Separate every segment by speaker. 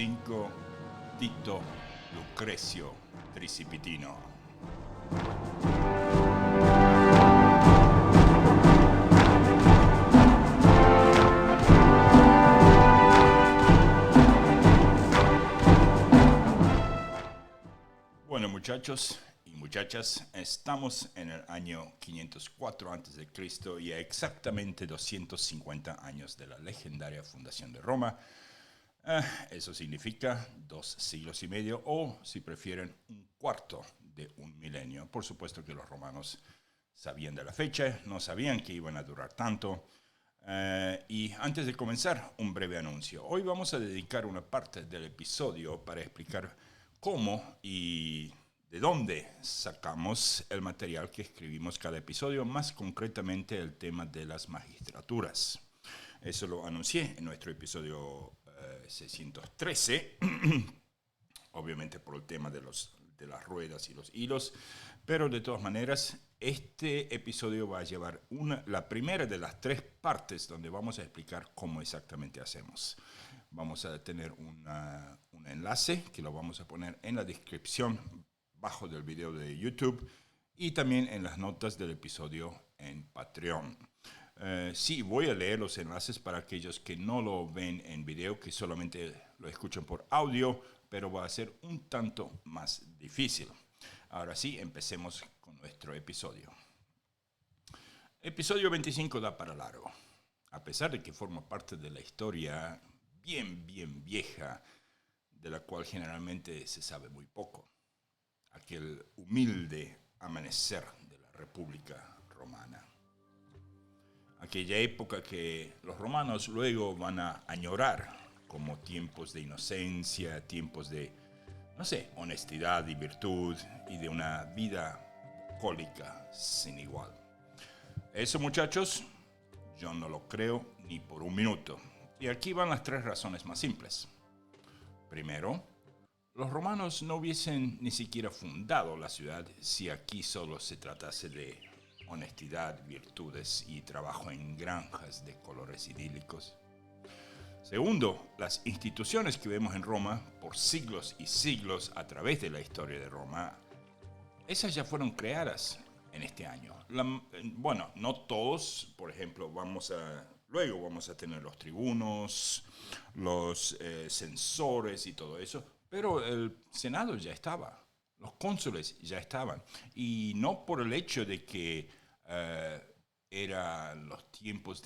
Speaker 1: 25, Tito Lucrecio Tricipitino. Bueno, muchachos y muchachas, estamos en el año 504 a.C. y a exactamente 250 años de la legendaria fundación de Roma. Eso significa 2 siglos y medio, o si prefieren, un cuarto de un milenio. Por supuesto que los romanos sabían de la fecha, no sabían que iban a durar tanto. Y antes de comenzar, un breve anuncio. Hoy vamos a dedicar una parte del episodio para explicar cómo y de dónde sacamos el material que escribimos cada episodio, más concretamente el tema de las magistraturas. Eso lo anuncié en nuestro episodio 613, obviamente por el tema de las ruedas y los hilos, pero de todas maneras, este episodio va a llevar la primera de las 3 partes donde vamos a explicar cómo exactamente hacemos. Vamos a tener un enlace que lo vamos a poner en la descripción bajo del video de YouTube y también en las notas del episodio en Patreon. Sí, voy a leer los enlaces para aquellos que no lo ven en video, que solamente lo escuchan por audio, pero va a ser un tanto más difícil. Ahora sí, empecemos con nuestro episodio. Episodio 25 da para largo. A pesar de que forma parte de la historia bien vieja, de la cual generalmente se sabe muy poco. Aquel humilde amanecer de la República Romana. Aquella época que los romanos luego van a añorar como tiempos de inocencia, tiempos de, honestidad y virtud y de una vida bucólica sin igual. Eso, muchachos, yo no lo creo ni por un minuto. Y aquí van las 3 razones más simples. Primero, los romanos no hubiesen ni siquiera fundado la ciudad si aquí solo se tratase de honestidad, virtudes y trabajo en granjas de colores idílicos. Segundo, las instituciones que vemos en Roma por siglos y siglos a través de la historia de Roma, esas ya fueron creadas en este año. No todos, por ejemplo, luego vamos a tener los tribunos, los censores y todo eso, pero el Senado ya estaba, los cónsules ya estaban, y no por el hecho de que eran los tiempos,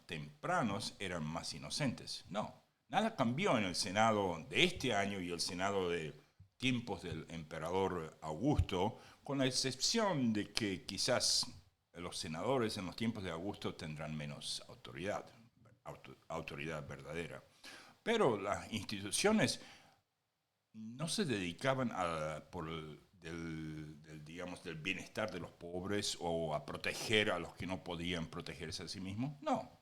Speaker 1: tempranos, eran más inocentes. No, nada cambió en el Senado de este año y el Senado de tiempos del emperador Augusto, con la excepción de que quizás los senadores en los tiempos de Augusto tendrán menos autoridad verdadera. Pero las instituciones no se dedicaban del bienestar de los pobres o a proteger a los que no podían protegerse a sí mismos. No.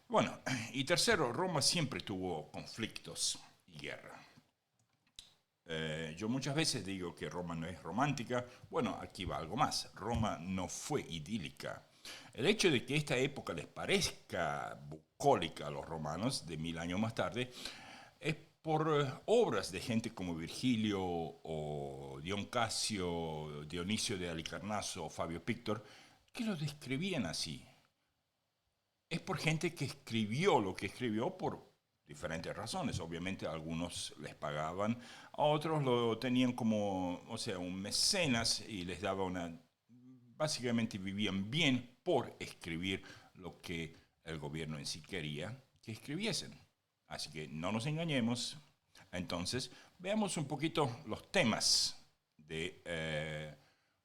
Speaker 1: Bueno, y tercero, Roma siempre tuvo conflictos y guerra. Yo muchas veces digo que Roma no es romántica. Bueno, aquí va algo más. Roma no fue idílica. El hecho de que esta época les parezca bucólica a los romanos de 1000 años más tarde es por obras de gente como Virgilio o Dion Casio, Dionisio de Halicarnaso o Fabio Pictor, que lo describían así. Es por gente que escribió lo que escribió por diferentes razones. Obviamente a algunos les pagaban, a otros lo tenían como, un mecenas y les daba básicamente vivían bien por escribir lo que el gobierno en sí quería que escribiesen. Así que no nos engañemos. Entonces, veamos un poquito los temas de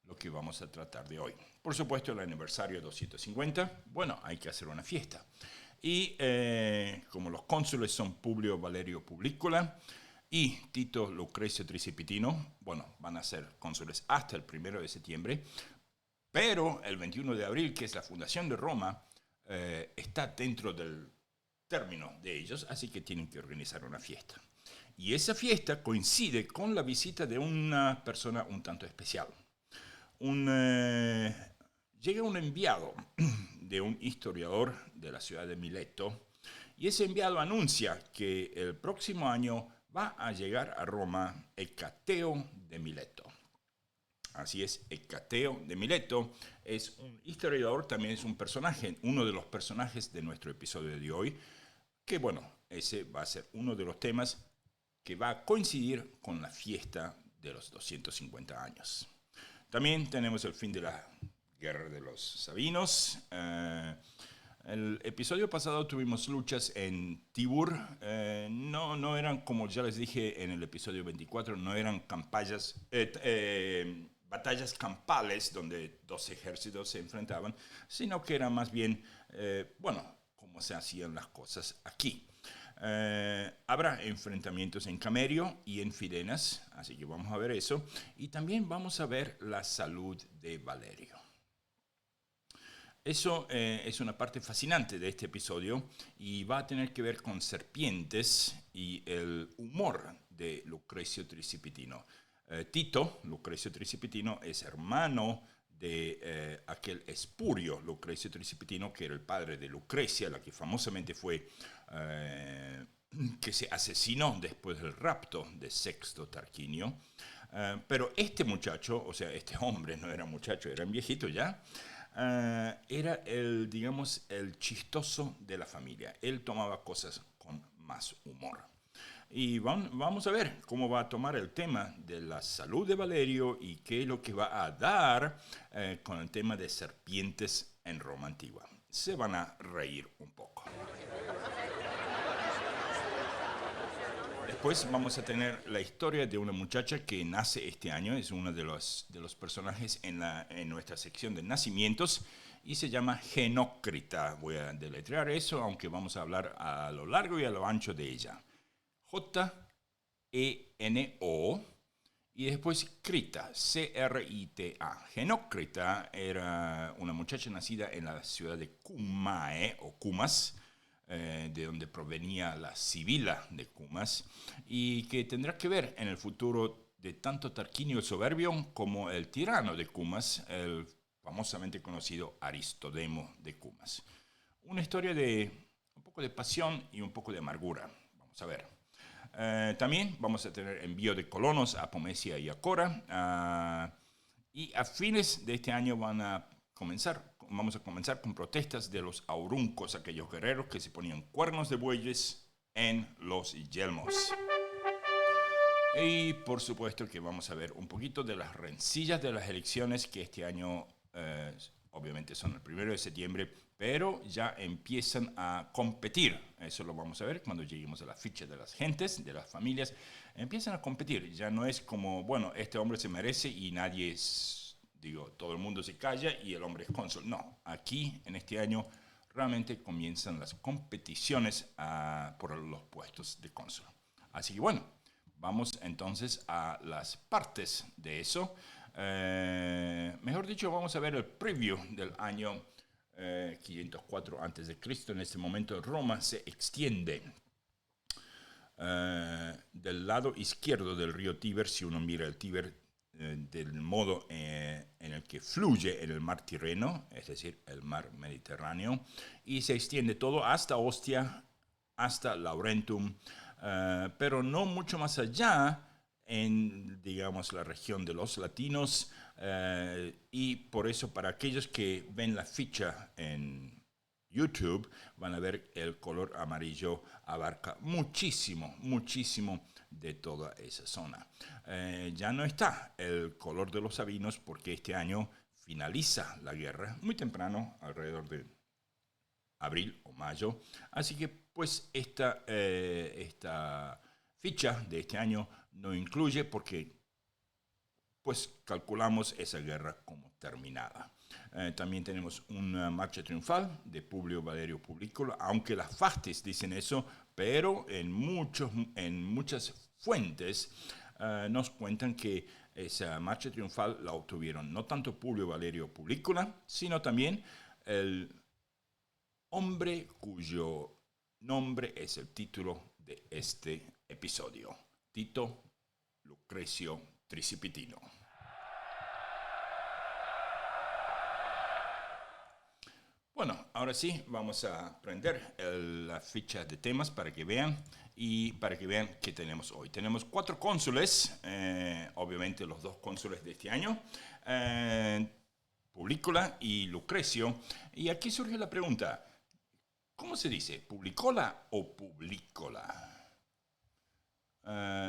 Speaker 1: lo que vamos a tratar de hoy. Por supuesto, el aniversario 250. Bueno, hay que hacer una fiesta. Y como los cónsules son Publio Valerio Publicola y Tito Lucrecio Tricipitino, van a ser cónsules hasta el 1 de septiembre. Pero el 21 de abril, que es la fundación de Roma, está dentro del término de ellos, así que tienen que organizar una fiesta. Y esa fiesta coincide con la visita de una persona un tanto especial. Llega un enviado de un historiador de la ciudad de Mileto y ese enviado anuncia que el próximo año va a llegar a Roma Hecateo de Mileto. Así es, Hecateo de Mileto es un historiador, también es un personaje, uno de los personajes de nuestro episodio de hoy, que bueno, ese va a ser uno de los temas que va a coincidir con la fiesta de los 250 años. También tenemos el fin de la Guerra de los Sabinos. El episodio pasado tuvimos luchas en Tibur. No eran, como ya les dije en el episodio 24, no eran batallas campales donde dos ejércitos se enfrentaban, sino que era más bien, como se hacían las cosas aquí. Habrá enfrentamientos en Camerio y en Fidenas, así que vamos a ver eso. Y también vamos a ver la salud de Valerio. Eso es una parte fascinante de este episodio y va a tener que ver con serpientes y el humor de Lucrecio Tricipitino. Tito, Lucrecio Tricipitino, es hermano de aquel espurio Lucrecio Tricipitino, que era el padre de Lucrecia, la que famosamente fue, que se asesinó después del rapto de Sexto Tarquinio. Pero este muchacho, o sea, este hombre no era muchacho, era un viejito ya, era el chistoso de la familia. Él tomaba cosas con más humor. Y vamos a ver cómo va a tomar el tema de la salud de Valerio y qué es lo que va a dar con el tema de serpientes en Roma antigua. Se van a reír un poco. Después vamos a tener la historia de una muchacha que nace este año, es uno de los personajes en nuestra sección de nacimientos y se llama Genócrita. Voy a deletrear eso, aunque vamos a hablar a lo largo y a lo ancho de ella. J-E-N-O y después Crita, C-R-I-T-A. Genócrita era una muchacha nacida en la ciudad de Cumae o Cumas, de donde provenía la Sibila de Cumas, y que tendrá que ver en el futuro de tanto Tarquinio el Soberbio como el tirano de Cumas, el famosamente conocido Aristodemo de Cumas. Una historia de un poco de pasión y un poco de amargura. Vamos a ver. También vamos a tener envío de colonos a Pomesia y a Cora, y a fines de este año vamos a comenzar con protestas de los auruncos, aquellos guerreros que se ponían cuernos de bueyes en los yelmos. Y por supuesto que vamos a ver un poquito de las rencillas de las elecciones que este año obviamente son el 1 de septiembre, pero ya empiezan a competir. Eso lo vamos a ver cuando lleguemos a la ficha de las gentes, de las familias. Empiezan a competir. Ya no es como, bueno, este hombre se merece y nadie es, todo el mundo se calla y el hombre es cónsul. No, aquí en este año realmente comienzan las competiciones por los puestos de cónsul. Así que bueno, vamos entonces a las partes de eso. Mejor dicho, vamos a ver el preview del año 504 a.C. En este momento Roma se extiende del lado izquierdo del río Tíber. Si uno mira el Tíber del modo en el que fluye en el mar Tirreno, es decir, el mar Mediterráneo, y se extiende todo hasta Ostia, hasta Laurentum, pero no mucho más allá en, la región de los latinos, y por eso para aquellos que ven la ficha en YouTube van a ver el color amarillo abarca muchísimo de toda esa zona. Ya no está el color de los sabinos porque este año finaliza la guerra muy temprano, alrededor de abril o mayo, así que pues esta ficha de este año no incluye porque pues calculamos esa guerra como terminada. También tenemos una marcha triunfal de Publio Valerio Publicola, aunque las fastes dicen eso, pero en muchas fuentes nos cuentan que esa marcha triunfal la obtuvieron no tanto Publio Valerio Publicola, sino también el hombre cuyo nombre es el título de este episodio, Tito Lucrecio Tricipitino. Bueno, ahora sí, vamos a prender la ficha de temas para que vean y para que vean qué tenemos hoy. Tenemos 4 cónsules, obviamente los 2 cónsules de este año, Publicola y Lucrecio. Y aquí surge la pregunta, ¿cómo se dice? ¿Publicola o Publicola?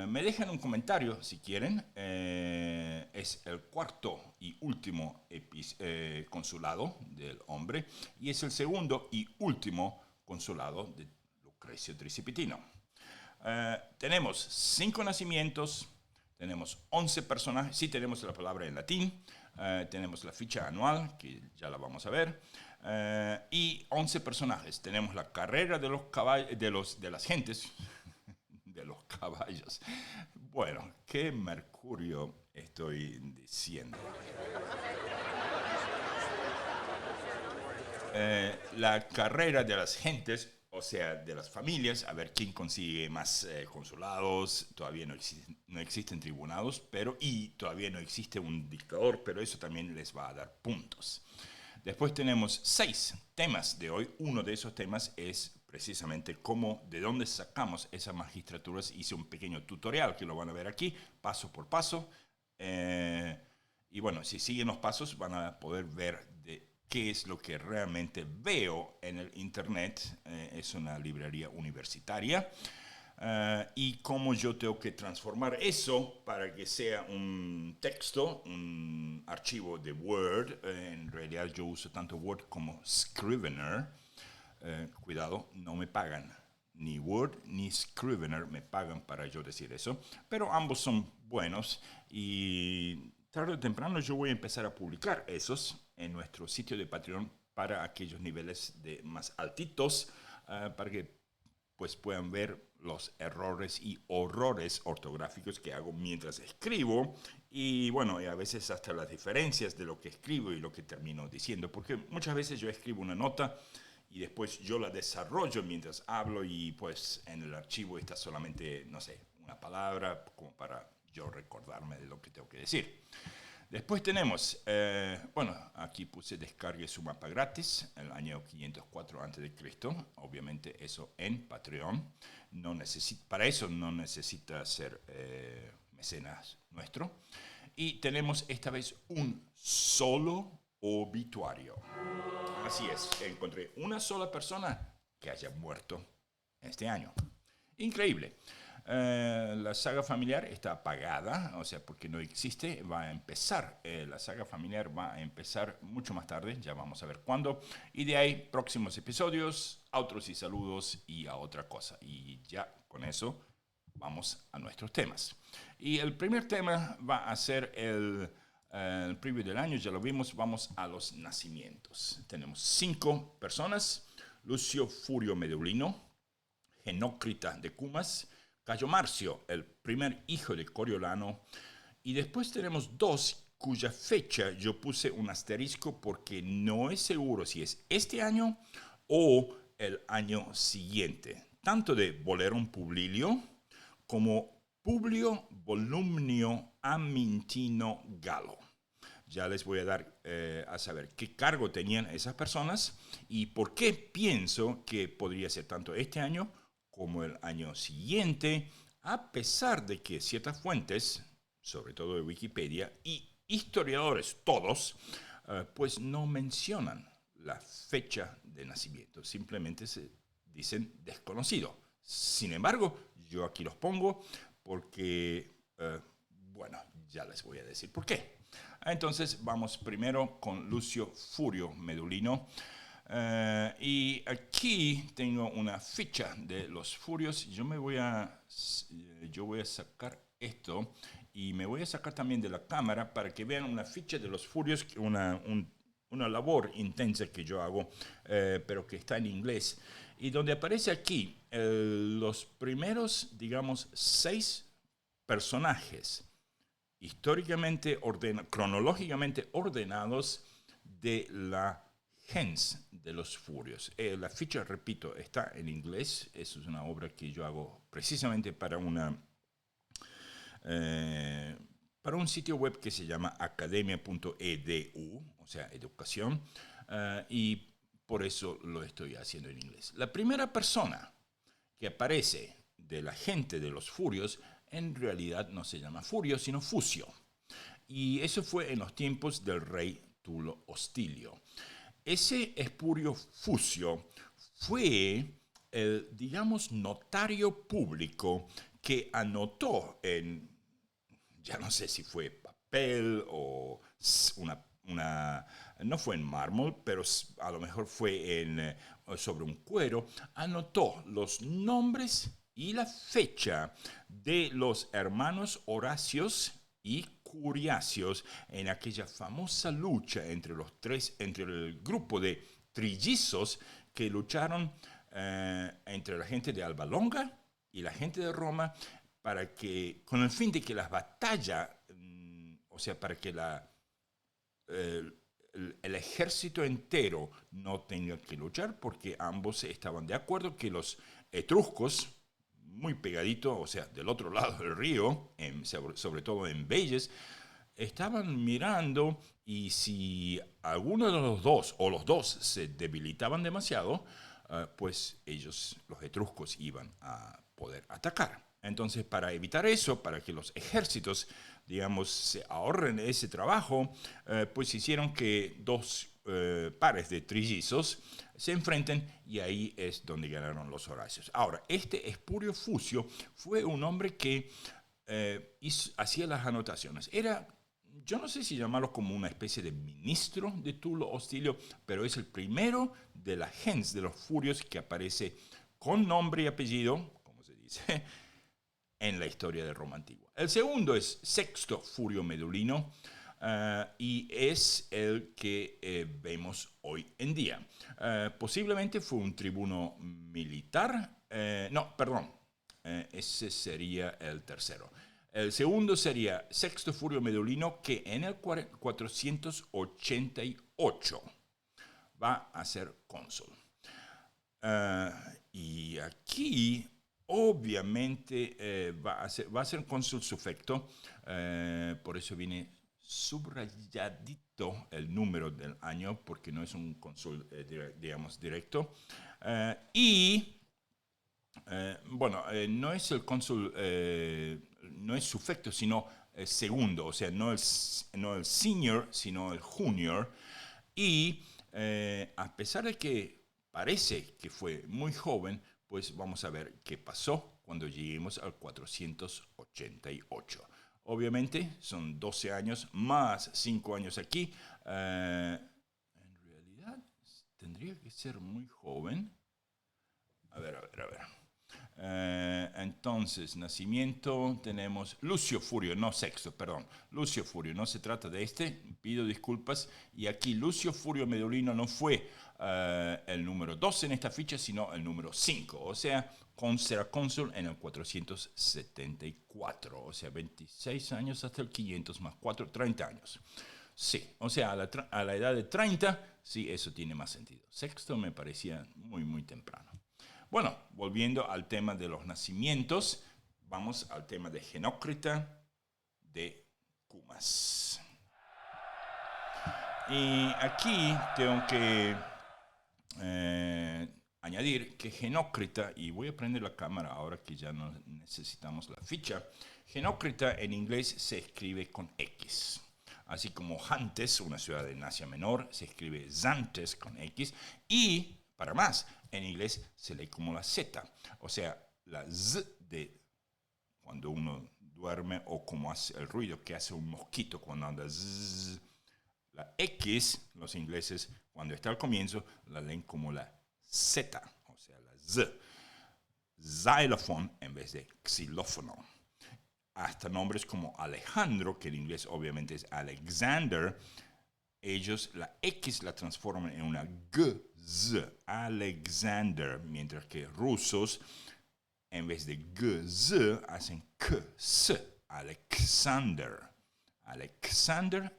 Speaker 1: Me dejan un comentario si quieren. Es el cuarto y último consulado del hombre y es el segundo y último consulado de Lucrecio Tricipitino. Tenemos 5 nacimientos, tenemos 11 personajes, sí tenemos la palabra en latín, tenemos la ficha anual, que ya la vamos a ver, y 11 personajes. Tenemos la carrera de los caballos, de las gentes, de los caballos. Bueno, ¿qué mercurio estoy diciendo? La carrera de las gentes, o sea, de las familias, a ver quién consigue más consulados. Todavía no existen tribunados, y todavía no existe un dictador, pero eso también les va a dar puntos. Después tenemos 6 temas de hoy. Uno de esos temas es precisamente de dónde sacamos esas magistraturas. Hice un pequeño tutorial que lo van a ver aquí, paso por paso. Y bueno, si siguen los pasos van a poder ver qué es lo que realmente veo en el Internet. Es una librería universitaria. Y cómo yo tengo que transformar eso para que sea un texto, un archivo de Word. En realidad yo uso tanto Word como Scrivener. Cuidado, no me pagan. Ni Word ni Scrivener me pagan para yo decir eso. Pero ambos son buenos y tarde o temprano yo voy a empezar a publicar esos en nuestro sitio de Patreon para aquellos niveles más altitos, para que pues puedan ver los errores y horrores ortográficos que hago mientras escribo y bueno, y a veces hasta las diferencias de lo que escribo y lo que termino diciendo, porque muchas veces yo escribo una nota y después yo la desarrollo mientras hablo y pues en el archivo está solamente, no sé, una palabra como para yo recordarme de lo que tengo que decir. Después tenemos, bueno, aquí puse descargue su mapa gratis, el año 504 a.C., obviamente eso en Patreon. Para eso no necesita ser mecenas nuestro. Y tenemos esta vez un solo obituario. Así es, encontré una sola persona que haya muerto este año. Increíble. La saga familiar está apagada, o sea, porque no existe. Va a empezar, la saga familiar va a empezar mucho más tarde, ya vamos a ver cuándo. Y de ahí, próximos episodios, outros y saludos y a otra cosa. Y ya con eso vamos a nuestros temas. Y el primer tema va a ser el preview del año, ya lo vimos, vamos a los nacimientos. Tenemos 5 personas: Lucio Furio Medulino, Genócrita de Cumas, Cayo Marcio, el primer hijo de Coriolano, y después tenemos 2 cuya fecha yo puse un asterisco porque no es seguro si es este año o el año siguiente, tanto de Bolerum Publilio como Publio Volumnio Amintino Galo. Ya les voy a dar a saber qué cargo tenían esas personas y por qué pienso que podría ser tanto este año como el año siguiente, a pesar de que ciertas fuentes, sobre todo de Wikipedia, y historiadores todos, pues no mencionan la fecha de nacimiento, simplemente se dicen desconocido. Sin embargo, yo aquí los pongo porque, bueno, ya les voy a decir por qué. Entonces vamos primero con Lucio Furio Medulino. Y aquí tengo una ficha de los furios. Yo voy a sacar esto y me voy a sacar también de la cámara para que vean una ficha de los furios, una labor intensa que yo hago, pero que está en inglés. Y donde aparece aquí los primeros, digamos, 6 personajes históricamente cronológicamente ordenados de la gens de los furios. La ficha, repito, está en inglés. Eso es una obra que yo hago precisamente para un sitio web que se llama academia.edu, o sea, educación. Y por eso lo estoy haciendo en inglés. La primera persona que aparece de la gente de los Furios, en realidad no se llama Furio, sino Fusio. Y eso fue en los tiempos del rey Tulo Hostilio. Ese Espurio Fusio fue el, digamos, notario público que anotó en, ya no sé si fue papel o no fue en mármol, pero a lo mejor fue sobre un cuero, anotó los nombres y la fecha de los hermanos Horacios y Curiacios en aquella famosa lucha entre los tres, entre el grupo de trillizos que lucharon entre la gente de Alba Longa y la gente de Roma para que, con el fin de que la batalla, o sea, para que el ejército entero no tenga que luchar, porque ambos estaban de acuerdo que los etruscos, muy pegadito, o sea, del otro lado del río, sobre todo en Veyes, estaban mirando y si alguno de los dos o los dos se debilitaban demasiado, pues ellos, los etruscos, iban a poder atacar. Entonces, para evitar eso, para que los ejércitos, digamos, se ahorren ese trabajo, pues hicieron que dos pares de trillizos se enfrenten y ahí es donde ganaron los Horacios. Ahora, este Espurio Fusio fue un hombre que hacía las anotaciones. Era, yo no sé si llamarlo como una especie de ministro de Tulo Hostilio, pero es el primero de la gens de los Furios que aparece con nombre y apellido, como se dice, en la historia de Roma antigua. El segundo es Sexto Furio Medulino y es el que vemos hoy en día. Posiblemente fue un tribuno militar, ese sería el tercero. El segundo sería Sexto Furio Medulino, que en el 488 va a ser cónsul. Y aquí, obviamente, va a ser cónsul sufecto, por eso viene subrayadito el número del año, porque no es un cónsul, digamos, directo. No es el cónsul, no es sufecto, sino segundo, o sea, no el senior, sino el junior. Y a pesar de que parece que fue muy joven, pues vamos a ver qué pasó cuando lleguemos al 488. Obviamente son 12 años más 5 años aquí. En realidad tendría que ser muy joven. A ver. Entonces, nacimiento tenemos Lucio Furio, no Sexto, perdón. Lucio Furio, no se trata de este, pido disculpas. Y aquí Lucio Furio Medulino no fue el número 12 en esta ficha, sino el número 5. O sea, será cónsul en el 474. O sea, 26 años hasta el 500 más 4, 30 años. Sí, o sea, a la edad de 30, sí, eso tiene más sentido. Sexto me parecía muy, muy temprano. Bueno, volviendo al tema de los nacimientos, vamos al tema de Genócrita de Cumas. Y aquí tengo que añadir que Genócrita, y voy a prender la cámara ahora que ya no necesitamos la ficha, Genócrita en inglés se escribe con X. Así como Xantes, una ciudad en Asia Menor, se escribe Xantes con X. Y, para más, en inglés se lee como la Z. O sea, la Z de cuando uno duerme o como hace el ruido que hace un mosquito cuando anda zzz. La X, los ingleses, cuando está al comienzo, la leen como la Z, o sea, la Z. Xylophone en vez de xilófono. Hasta nombres como Alejandro, que en inglés obviamente es Alexander, ellos la X la transforman en una GZ, Alexander, mientras que rusos, en vez de GZ, hacen KS, Alexander.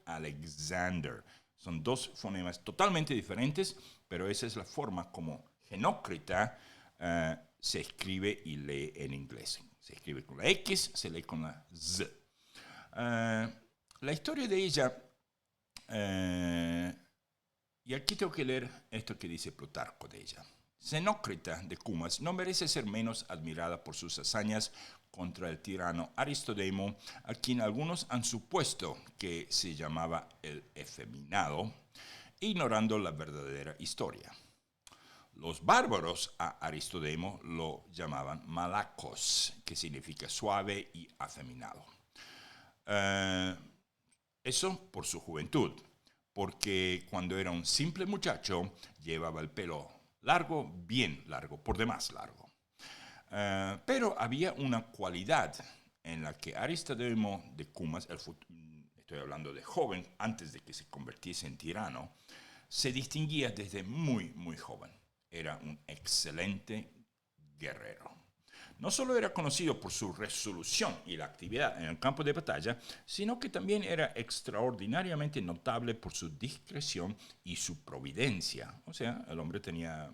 Speaker 1: Alexander. Son dos fonemas totalmente diferentes, pero esa es la forma como Genócrita se escribe y lee en inglés. Se escribe con la X, se lee con la Z. La historia de ella Y aquí tengo que leer esto que dice Plutarco de ella. Xenócrita de Cumas no merece ser menos admirada por sus hazañas contra el tirano Aristodemo, a quien algunos han supuesto que se llamaba el efeminado, ignorando la verdadera historia. Los bárbaros a Aristodemo lo llamaban malacos, que significa suave y afeminado. Eso por su juventud, porque cuando era un simple muchacho llevaba el pelo largo, bien largo, por demás largo. Pero había una cualidad en la que Aristodemo de Cumas, estoy hablando de joven, antes de que se convirtiese en tirano, se distinguía desde muy, muy joven. Era un excelente guerrero. No solo era conocido por su resolución y la actividad en el campo de batalla, sino que también era extraordinariamente notable por su discreción y su providencia. O sea, el hombre tenía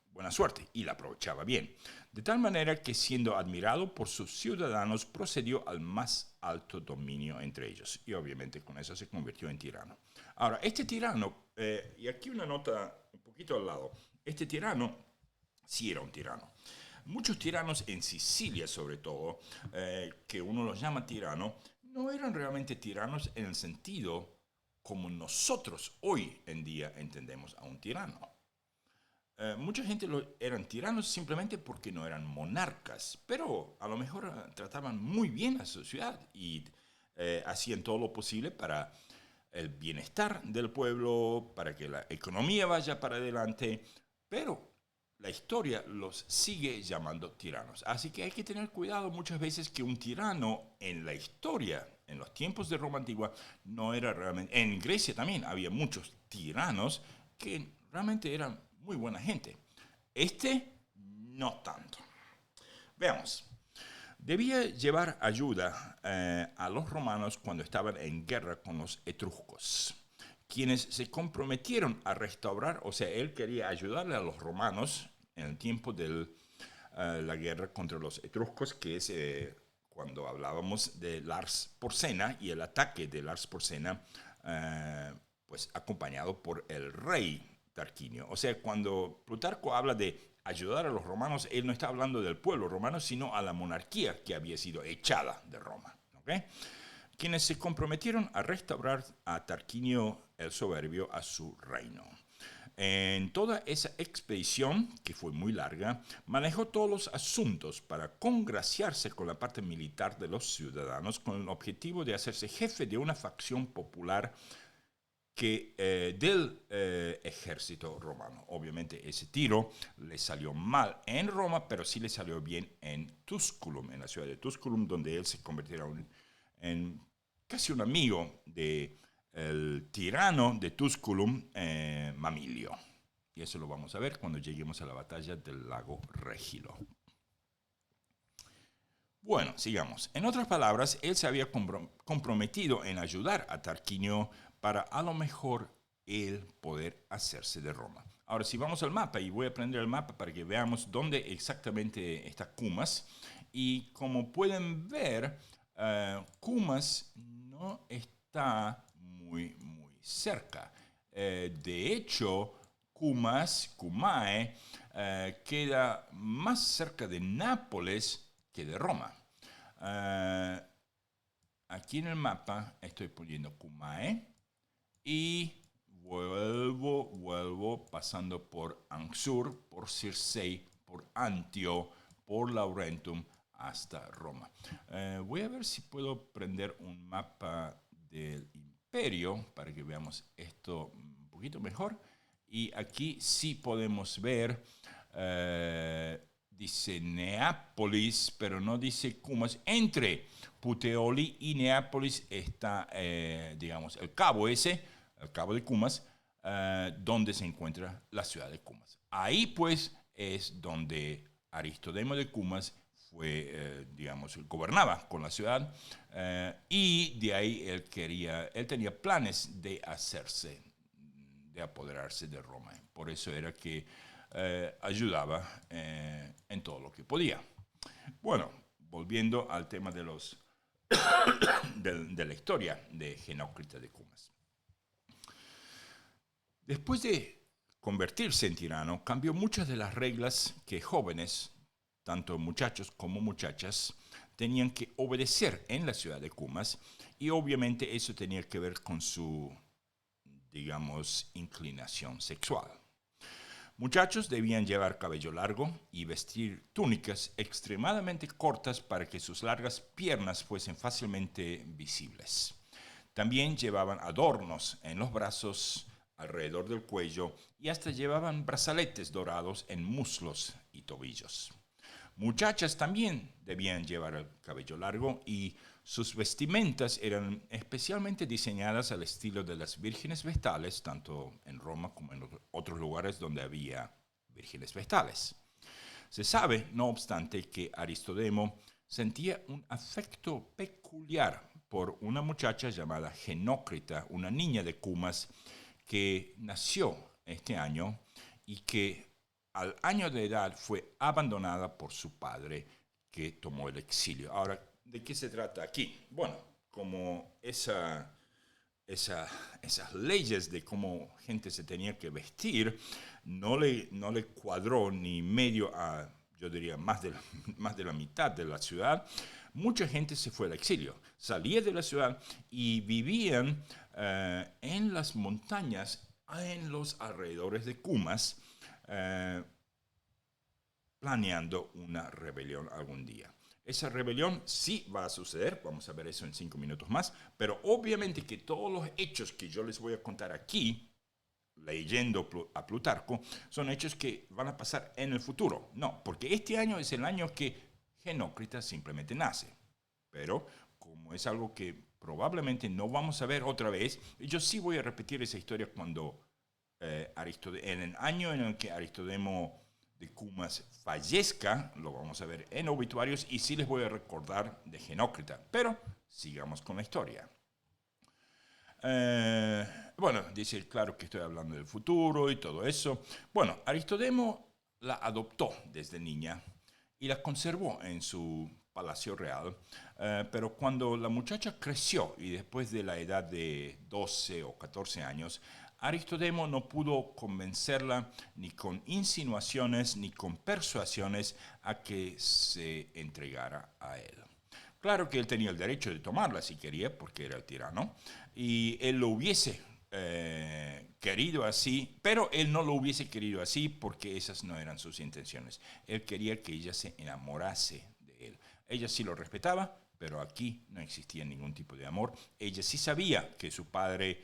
Speaker 1: buena suerte y la aprovechaba bien. De tal manera que, siendo admirado por sus ciudadanos, procedió al más alto dominio entre ellos. Y obviamente con eso se convirtió en tirano. Ahora, este tirano, y aquí una nota un poquito al lado, este tirano sí era un tirano. Muchos tiranos en Sicilia, sobre todo, que uno los llama tirano, no eran realmente tiranos en el sentido como nosotros hoy en día entendemos a un tirano. Mucha gente eran tiranos simplemente porque no eran monarcas, pero a lo mejor trataban muy bien a su ciudad y hacían todo lo posible para el bienestar del pueblo, para que la economía vaya para adelante, pero la historia los sigue llamando tiranos. Así que hay que tener cuidado muchas veces que un tirano en la historia, en los tiempos de Roma antigua, no era realmente... En Grecia también había muchos tiranos que realmente eran muy buena gente. Este, no tanto. Veamos. Debía llevar ayuda a los romanos cuando estaban en guerra con los etruscos, quienes se comprometieron a restaurar, o sea, él quería ayudarle a los romanos en el tiempo de la guerra contra los etruscos, que es cuando hablábamos de Lars Porsena y el ataque de Lars Porsena, pues acompañado por el rey Tarquinio. O sea, cuando Plutarco habla de ayudar a los romanos, él no está hablando del pueblo romano, sino a la monarquía que había sido echada de Roma. ¿Okay? Quienes se comprometieron a restaurar a Tarquinio el Soberbio a su reino. En toda esa expedición, que fue muy larga, manejó todos los asuntos para congraciarse con la parte militar de los ciudadanos con el objetivo de hacerse jefe de una facción popular del ejército romano. Obviamente ese tiro le salió mal en Roma, pero sí le salió bien en Tusculum, en la ciudad de Tusculum, donde él se convirtiera en casi un amigo del tirano de Tusculum, Mamilio. Y eso lo vamos a ver cuando lleguemos a la batalla del lago Regilo. Bueno, sigamos. En otras palabras, él se había comprometido en ayudar a Tarquinio para a lo mejor él poder hacerse de Roma. Ahora, si vamos al mapa, y voy a prender el mapa para que veamos dónde exactamente está Cumas, y como pueden ver, Cumas no está muy cerca. De hecho, Cumae, queda más cerca de Nápoles que de Roma. Aquí en el mapa estoy poniendo Cumae y vuelvo pasando por Anxur, por Circei, por Antio, por Laurentum hasta Roma. Voy a ver si puedo prender un mapa del imperio para que veamos esto un poquito mejor. Y aquí sí podemos ver, dice Neápolis, pero no dice Cumas. Entre Puteoli y Neápolis está, digamos, el cabo de Cumas, donde se encuentra la ciudad de Cumas. Ahí pues es donde Aristodemo de Cumas fue, digamos, gobernaba con la ciudad, y de ahí él tenía planes de apoderarse de Roma. Por eso era que ayudaba en todo lo que podía. Bueno, volviendo al tema de la historia de Xenócrita de Cumas. Después de convertirse en tirano, cambió muchas de las reglas que jóvenes, tanto muchachos como muchachas, tenían que obedecer en la ciudad de Cumas, y obviamente eso tenía que ver con su, digamos, inclinación sexual. Muchachos debían llevar cabello largo y vestir túnicas extremadamente cortas para que sus largas piernas fuesen fácilmente visibles. También llevaban adornos en los brazos, alrededor del cuello, y hasta llevaban brazaletes dorados en muslos y tobillos. Muchachas también debían llevar el cabello largo y sus vestimentas eran especialmente diseñadas al estilo de las vírgenes vestales, tanto en Roma como en otros lugares donde había vírgenes vestales. Se sabe, no obstante, que Aristodemo sentía un afecto peculiar por una muchacha llamada Genócrita, una niña de Cumas que nació este año y que al año de edad fue abandonada por su padre, que tomó el exilio. Ahora, ¿de qué se trata aquí? Bueno, como esas leyes de cómo gente se tenía que vestir no le cuadró ni medio a, yo diría, más de la mitad de la ciudad. Mucha gente se fue al exilio, salía de la ciudad y vivían en las montañas, en los alrededores de Cumas, planeando una rebelión algún día. Esa rebelión sí va a suceder, vamos a ver eso en 5 minutos más, pero obviamente que todos los hechos que yo les voy a contar aquí, leyendo a Plutarco, son hechos que van a pasar en el futuro. No, porque este año es el año que Genócrita simplemente nace. Pero como es algo que probablemente no vamos a ver otra vez, yo sí voy a repetir esa historia cuando en el año en el que Aristodemo de Cumas fallezca, lo vamos a ver en obituarios, y sí les voy a recordar de Genócrita. Pero sigamos con la historia. Bueno, dice, claro que estoy hablando del futuro y todo eso. Bueno, Aristodemo la adoptó desde niña y la conservó en su palacio real, pero cuando la muchacha creció y después de la edad de 12 o 14 años, Aristodemo no pudo convencerla ni con insinuaciones ni con persuasiones a que se entregara a él. Claro que él tenía el derecho de tomarla si quería, porque era el tirano, y él lo hubiese querido así, pero él no lo hubiese querido así porque esas no eran sus intenciones. Él quería que ella se enamorase de él. Ella sí lo respetaba, pero aquí no existía ningún tipo de amor. Ella sí sabía que su padre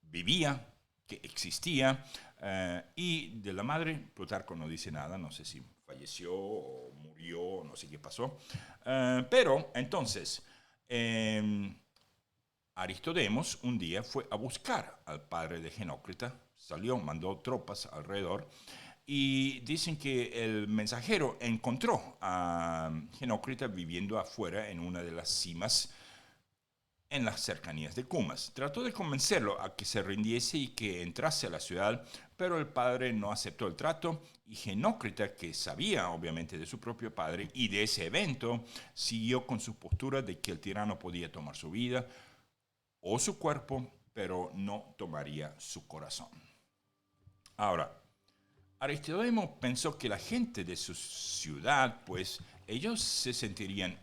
Speaker 1: vivía, que existía, y de la madre, Plutarco no dice nada, no sé si falleció o murió, no sé qué pasó. Pero entonces, Aristodemos un día fue a buscar al padre de Genócrita, salió, mandó tropas alrededor, y dicen que el mensajero encontró a Genócrita viviendo afuera en una de las cimas en las cercanías de Cumas. Trató de convencerlo a que se rindiese y que entrase a la ciudad, pero el padre no aceptó el trato y Genócrita, que sabía obviamente de su propio padre y de ese evento, siguió con su postura de que el tirano podía tomar su vida o su cuerpo, pero no tomaría su corazón. Ahora, Aristodemo pensó que la gente de su ciudad, pues ellos se sentirían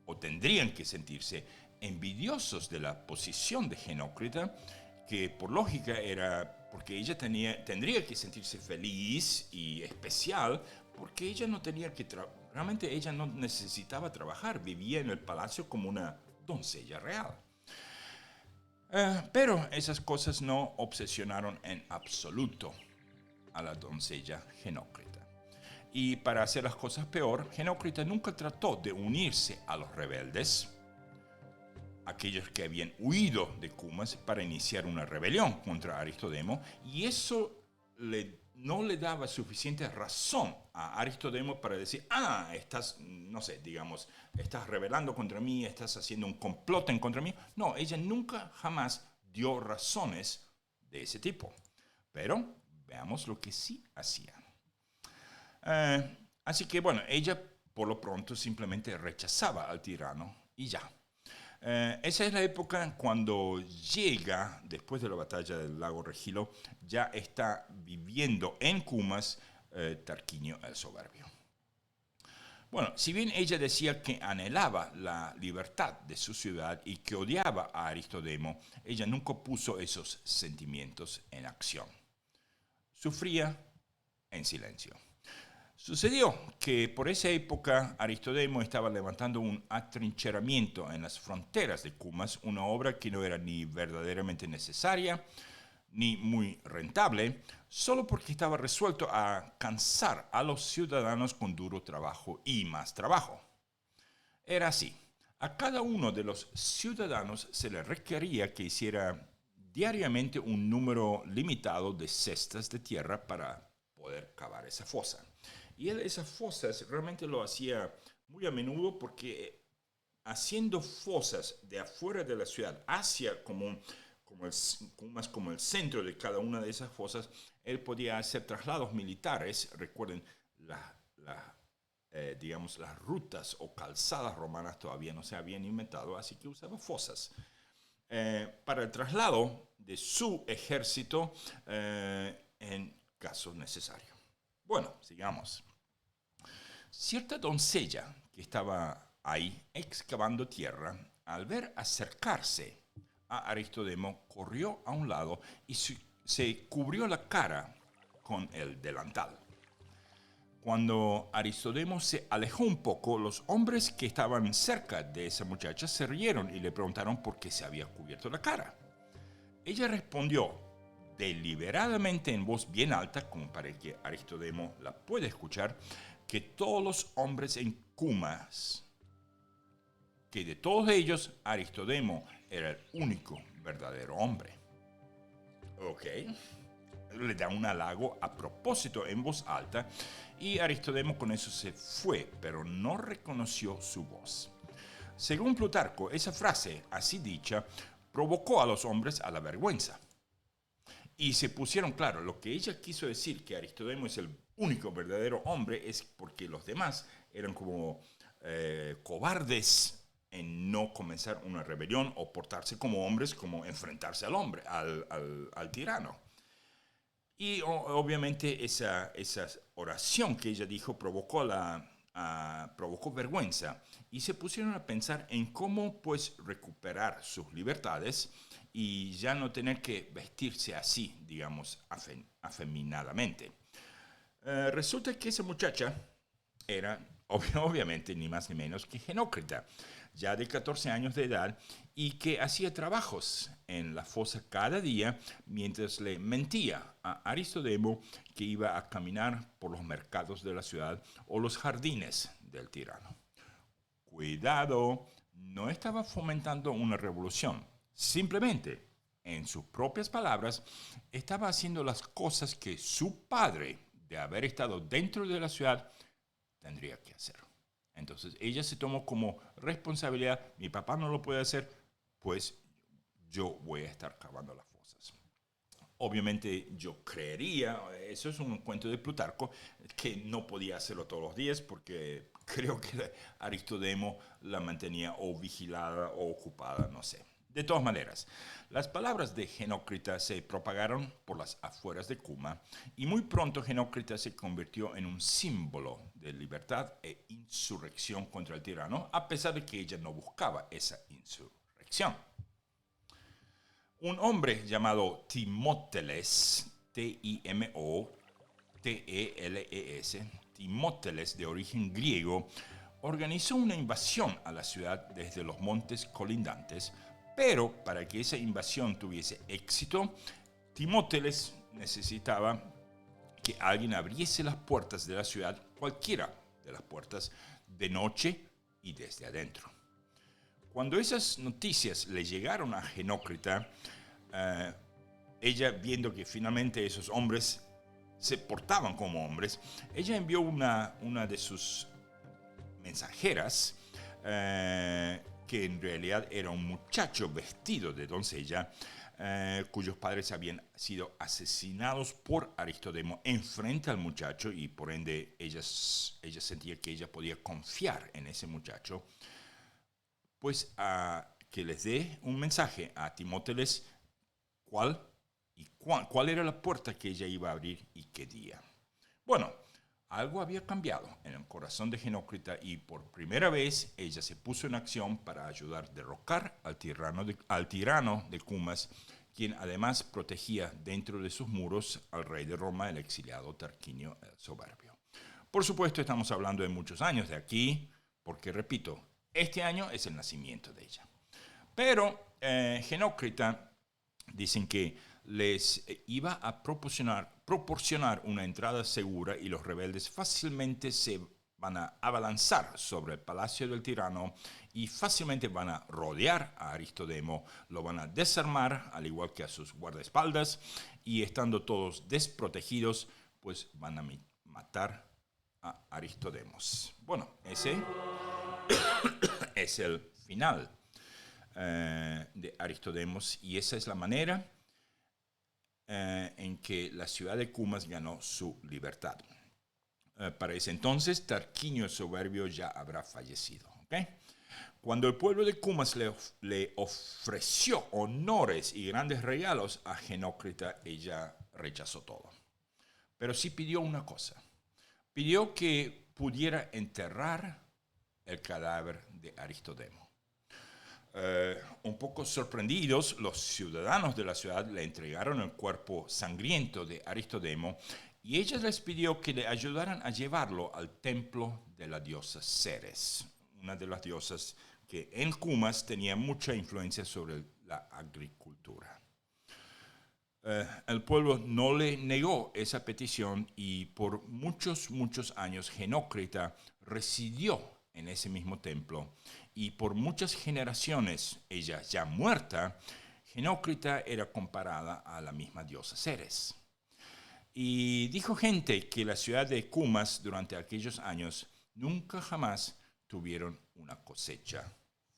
Speaker 1: o tendrían que sentirse envidiosos de la posición de Genócrita, que por lógica era porque ella tendría que sentirse feliz y especial, porque ella no tenía que realmente ella no necesitaba trabajar, vivía en el palacio como una doncella real. Pero esas cosas no obsesionaron en absoluto a la doncella Genócrita. Y para hacer las cosas peor, Genócrita nunca trató de unirse a los rebeldes, aquellos que habían huido de Cumas para iniciar una rebelión contra Aristodemo, y eso no le daba suficiente razón a Aristodemo para decir, estás, no sé, digamos, estás rebelando contra mí, estás haciendo un complot en contra mí. No, ella nunca jamás dio razones de ese tipo. Pero veamos lo que sí hacía. Así que bueno, ella por lo pronto simplemente rechazaba al tirano y ya. Esa es la época cuando llega, después de la batalla del lago Regilo, ya está viviendo en Cumas Tarquinio el Soberbio. Bueno, si bien ella decía que anhelaba la libertad de su ciudad y que odiaba a Aristodemo, ella nunca puso esos sentimientos en acción. Sufría en silencio. Sucedió que por esa época Aristodemo estaba levantando un atrincheramiento en las fronteras de Cumas, una obra que no era ni verdaderamente necesaria ni muy rentable, solo porque estaba resuelto a cansar a los ciudadanos con duro trabajo y más trabajo. Era así. A cada uno de los ciudadanos se le requería que hiciera diariamente un número limitado de cestas de tierra para poder cavar esa fosa. Y él esas fosas realmente lo hacía muy a menudo porque haciendo fosas de afuera de la ciudad hacia más como el centro de cada una de esas fosas, él podía hacer traslados militares. Recuerden, digamos, las rutas o calzadas romanas todavía no se habían inventado, así que usaba fosas para el traslado de su ejército en caso necesario. Bueno, sigamos. Cierta doncella que estaba ahí excavando tierra, al ver acercarse a Aristodemo, corrió a un lado y se cubrió la cara con el delantal. Cuando Aristodemo se alejó un poco, los hombres que estaban cerca de esa muchacha se rieron y le preguntaron por qué se había cubierto la cara. Ella respondió deliberadamente en voz bien alta, como para que Aristodemo la pueda escuchar, que todos los hombres en Cumas, que de todos ellos Aristodemo era el único verdadero hombre. Ok. Le da un halago a propósito en voz alta y Aristodemo con eso se fue, pero no reconoció su voz. Según Plutarco, esa frase, así dicha, provocó a los hombres a la vergüenza. Y se pusieron claro, lo que ella quiso decir, que Aristodemo es el único verdadero hombre, es porque los demás eran como cobardes en no comenzar una rebelión o portarse como hombres, como enfrentarse al hombre, al tirano. Y obviamente esa oración que ella dijo provocó vergüenza y se pusieron a pensar en cómo pues recuperar sus libertades y ya no tener que vestirse así, digamos, afeminadamente. Resulta que esa muchacha era obviamente ni más ni menos que Genócrita, ya de 14 años de edad, y que hacía trabajos en la fosa cada día mientras le mentía a Aristodemo que iba a caminar por los mercados de la ciudad o los jardines del tirano. Cuidado, no estaba fomentando una revolución, simplemente, en sus propias palabras, estaba haciendo las cosas que su padre, de haber estado dentro de la ciudad, tendría que hacer. Entonces ella se tomó como responsabilidad, mi papá no lo puede hacer, pues yo voy a estar cavando las fosas. Obviamente yo creería, eso es un cuento de Plutarco, que no podía hacerlo todos los días porque creo que Aristodemo la mantenía o vigilada o ocupada, no sé. De todas maneras, las palabras de Genócrita se propagaron por las afueras de Cuma y muy pronto Genócrita se convirtió en un símbolo de libertad e insurrección contra el tirano, a pesar de que ella no buscaba esa insurrección. Un hombre llamado Timóteles, T-I-M-O-T-E-L-E-S, Timóteles de origen griego, organizó una invasión a la ciudad desde los montes colindantes, pero para que esa invasión tuviese éxito, Timóteles necesitaba que alguien abriese las puertas de la ciudad, cualquiera de las puertas, de noche y desde adentro. Cuando esas noticias le llegaron a Genócrita, ella, viendo que finalmente esos hombres se portaban como hombres, ella envió una de sus mensajeras, que en realidad era un muchacho vestido de doncella, cuyos padres habían sido asesinados por Aristodemo enfrente al muchacho y por ende ella sentía que ella podía confiar en ese muchacho, pues que les dé un mensaje a Timóteles cuál era la puerta que ella iba a abrir y qué día. Bueno, algo había cambiado en el corazón de Genócrita y por primera vez ella se puso en acción para ayudar a derrocar al tirano de Cumas, quien además protegía dentro de sus muros al rey de Roma, el exiliado Tarquinio el Soberbio. Por supuesto, estamos hablando de muchos años de aquí, porque repito, este año es el nacimiento de ella. Pero Genócrita dicen que les iba a proporcionar una entrada segura y los rebeldes fácilmente se van a abalanzar sobre el palacio del tirano y fácilmente van a rodear a Aristodemo, lo van a desarmar al igual que a sus guardaespaldas y estando todos desprotegidos, pues van a matar a Aristodemos. Bueno, ese es el final de Aristodemos y esa es la manera en que la ciudad de Cumas ganó su libertad. Para ese entonces, Tarquinio el Soberbio ya habrá fallecido. ¿Okay? Cuando el pueblo de Cumas le ofreció honores y grandes regalos a Genócrita, ella rechazó todo. Pero sí pidió una cosa. Pidió que pudiera enterrar el cadáver de Aristodemo. Un poco sorprendidos, los ciudadanos de la ciudad le entregaron el cuerpo sangriento de Aristodemo y ella les pidió que le ayudaran a llevarlo al templo de la diosa Ceres, una de las diosas que en Cumas tenía mucha influencia sobre la agricultura. El pueblo no le negó esa petición y por muchos años Genócrita residió en ese mismo templo y por muchas generaciones, ella ya muerta, Genócrita era comparada a la misma diosa Ceres. Y dijo gente que la ciudad de Cumas durante aquellos años nunca jamás tuvieron una cosecha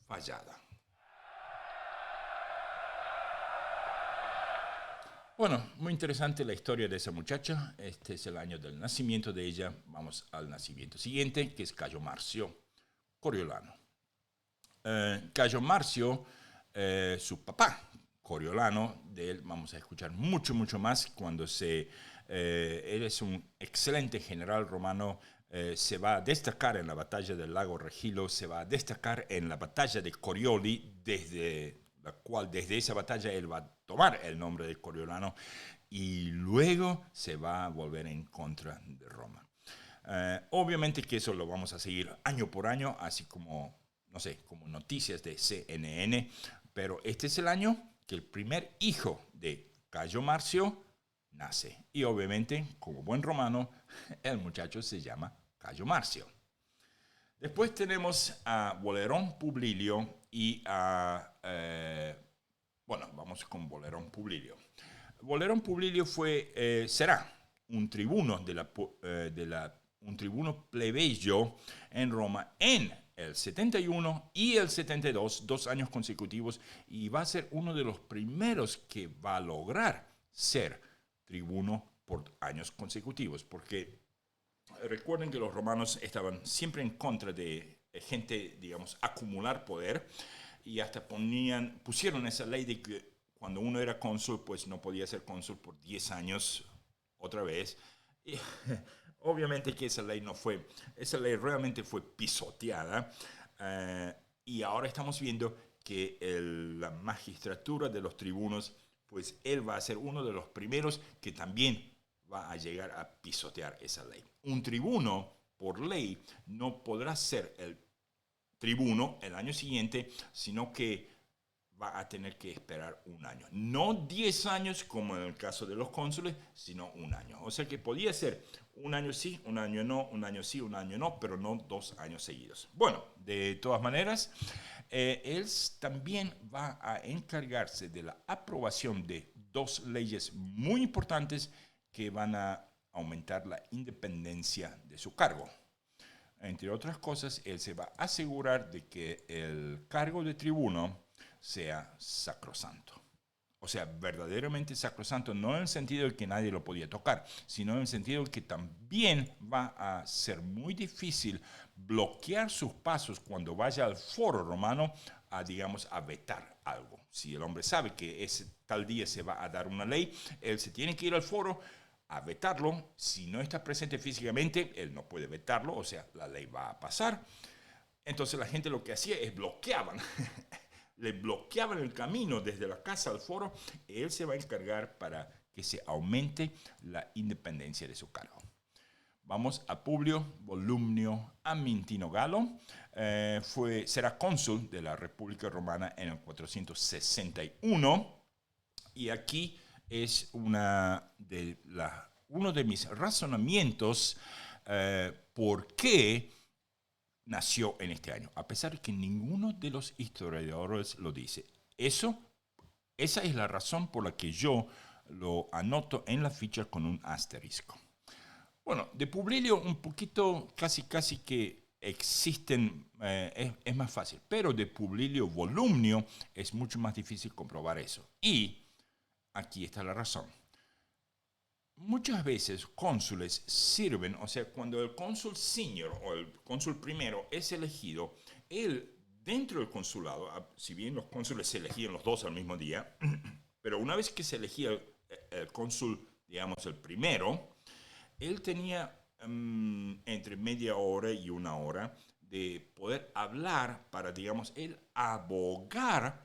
Speaker 1: fallada. Bueno, muy interesante la historia de esa muchacha. Este es el año del nacimiento de ella. Vamos al nacimiento siguiente, que es Cayo Marcio Coriolano. Cayo Marcio, su papá, Coriolano, de él vamos a escuchar mucho más cuando él es un excelente general romano, se va a destacar en la batalla del lago Regilo, se va a destacar en la batalla de Corioli, desde esa batalla él va a tomar el nombre de Coriolano y luego se va a volver en contra de Roma. Obviamente que eso lo vamos a seguir año por año, así como, no sé, como noticias de CNN, pero este es el año que el primer hijo de Cayo Marcio nace. Y obviamente, como buen romano, el muchacho se llama Cayo Marcio. Después tenemos a Bolerón Publilio y vamos con Bolerón Publilio. Bolerón Publilio será un tribuno un tribuno plebeyo en Roma en el 71 y el 72, 2 años consecutivos, y va a ser uno de los primeros que va a lograr ser tribuno por años consecutivos, porque recuerden que los romanos estaban siempre en contra de gente, digamos, acumular poder, y hasta pusieron esa ley de que cuando uno era cónsul, pues no podía ser cónsul por 10 años otra vez. Y obviamente que esa ley realmente fue pisoteada, y ahora estamos viendo que la magistratura de los tribunos, pues él va a ser uno de los primeros que también va a llegar a pisotear esa ley. Un tribuno, por ley, no podrá ser el tribuno el año siguiente, sino que va a tener que esperar un año. No 10 años como en el caso de los cónsules, sino un año. O sea que podía ser un año sí, un año no, un año sí, un año no, pero no 2 años seguidos. Bueno, de todas maneras, él también va a encargarse de la aprobación de 2 leyes muy importantes que van a aumentar la independencia de su cargo. Entre otras cosas, él se va a asegurar de que el cargo de tribuno sea sacrosanto. O sea, verdaderamente sacrosanto, no en el sentido de que nadie lo podía tocar, sino en el sentido de que también va a ser muy difícil bloquear sus pasos cuando vaya al foro romano digamos, a vetar algo. Si el hombre sabe que ese tal día se va a dar una ley, él se tiene que ir al foro a vetarlo. Si no está presente físicamente, él no puede vetarlo, o sea, la ley va a pasar. Entonces la gente lo que hacía es bloqueaban, le bloqueaban el camino desde la casa al foro. Él se va a encargar para que se aumente la independencia de su cargo. Vamos a Publio Volumnio Amintino Galo. Será cónsul de la República Romana en el 461. Y aquí es uno de mis razonamientos por qué nació en este año, a pesar de que ninguno de los historiadores lo dice. Esa es la razón por la que yo lo anoto en la ficha con un asterisco. Bueno, de Publio un poquito, casi que existen, es más fácil, pero de Publio Volumnio es mucho más difícil comprobar eso. Y aquí está la razón. Muchas veces cónsules sirven, o sea, cuando el cónsul senior o el cónsul primero es elegido, él dentro del consulado, si bien los cónsules se elegían los dos al mismo día, pero una vez que se elegía el cónsul, digamos, el primero, él tenía entre media hora y una hora de poder hablar para, digamos, él abogar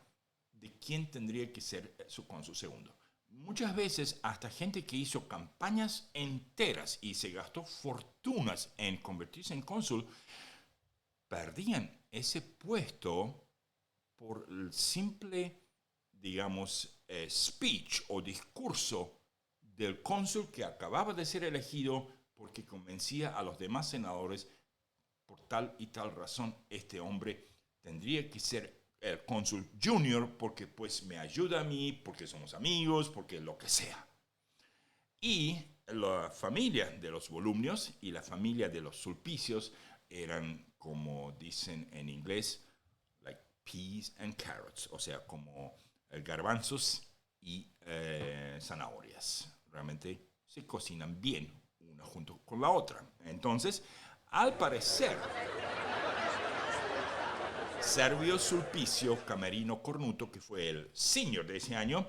Speaker 1: de quién tendría que ser su cónsul segundo. Muchas veces hasta gente que hizo campañas enteras y se gastó fortunas en convertirse en cónsul, perdían ese puesto por el simple, digamos, speech o discurso del cónsul que acababa de ser elegido porque convencía a los demás senadores por tal y tal razón este hombre tendría que ser el cónsul junior porque pues me ayuda a mí, porque somos amigos, porque lo que sea. Y la familia de los Volumnios y la familia de los Sulpicios eran, como dicen en inglés, like peas and carrots, o sea, como garbanzos y zanahorias. Realmente se cocinan bien una junto con la otra. Entonces, al parecer, Servio Sulpicio Camerino Cornuto, que fue el senior de ese año,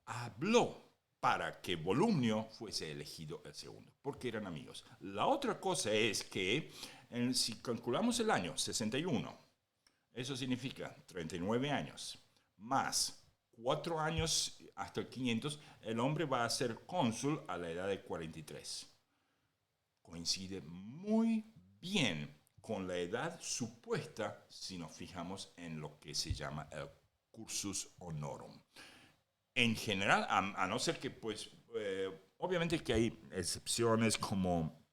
Speaker 1: habló para que Volumnio fuese elegido el segundo, porque eran amigos. La otra cosa es que, si calculamos el año 61, eso significa 39 años, más 4 años hasta el 500, el hombre va a ser cónsul a la edad de 43. Coincide muy bien con la edad supuesta si nos fijamos en lo que se llama el cursus honorum. En general, a no ser que, pues, obviamente que hay excepciones como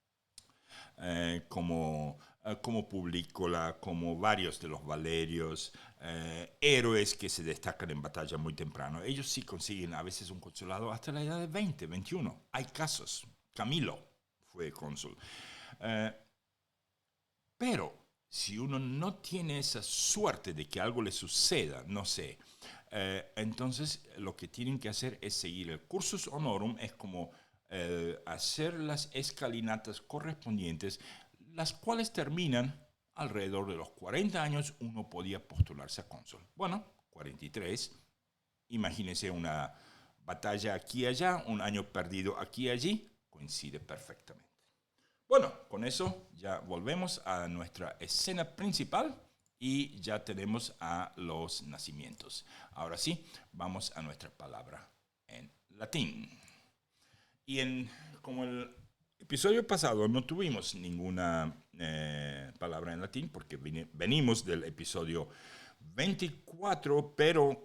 Speaker 1: Publícola, como varios de los Valerios, héroes que se destacan en batalla muy temprano. Ellos sí consiguen a veces un consulado hasta la edad de 20, 21. Hay casos. Camilo fue cónsul. Pero si uno no tiene esa suerte de que algo le suceda, no sé, entonces lo que tienen que hacer es seguir el cursus honorum, es como hacer las escalinatas correspondientes, las cuales terminan alrededor de los 40 años, uno podía postularse a cónsul. Bueno, 43, imagínense una batalla aquí y allá, un año perdido aquí y allí, coincide perfectamente. Bueno, con eso ya volvemos a nuestra escena principal y ya tenemos a los nacimientos. Ahora sí, vamos a nuestra palabra en latín. Y como el episodio pasado no tuvimos ninguna palabra en latín porque venimos del episodio 24, pero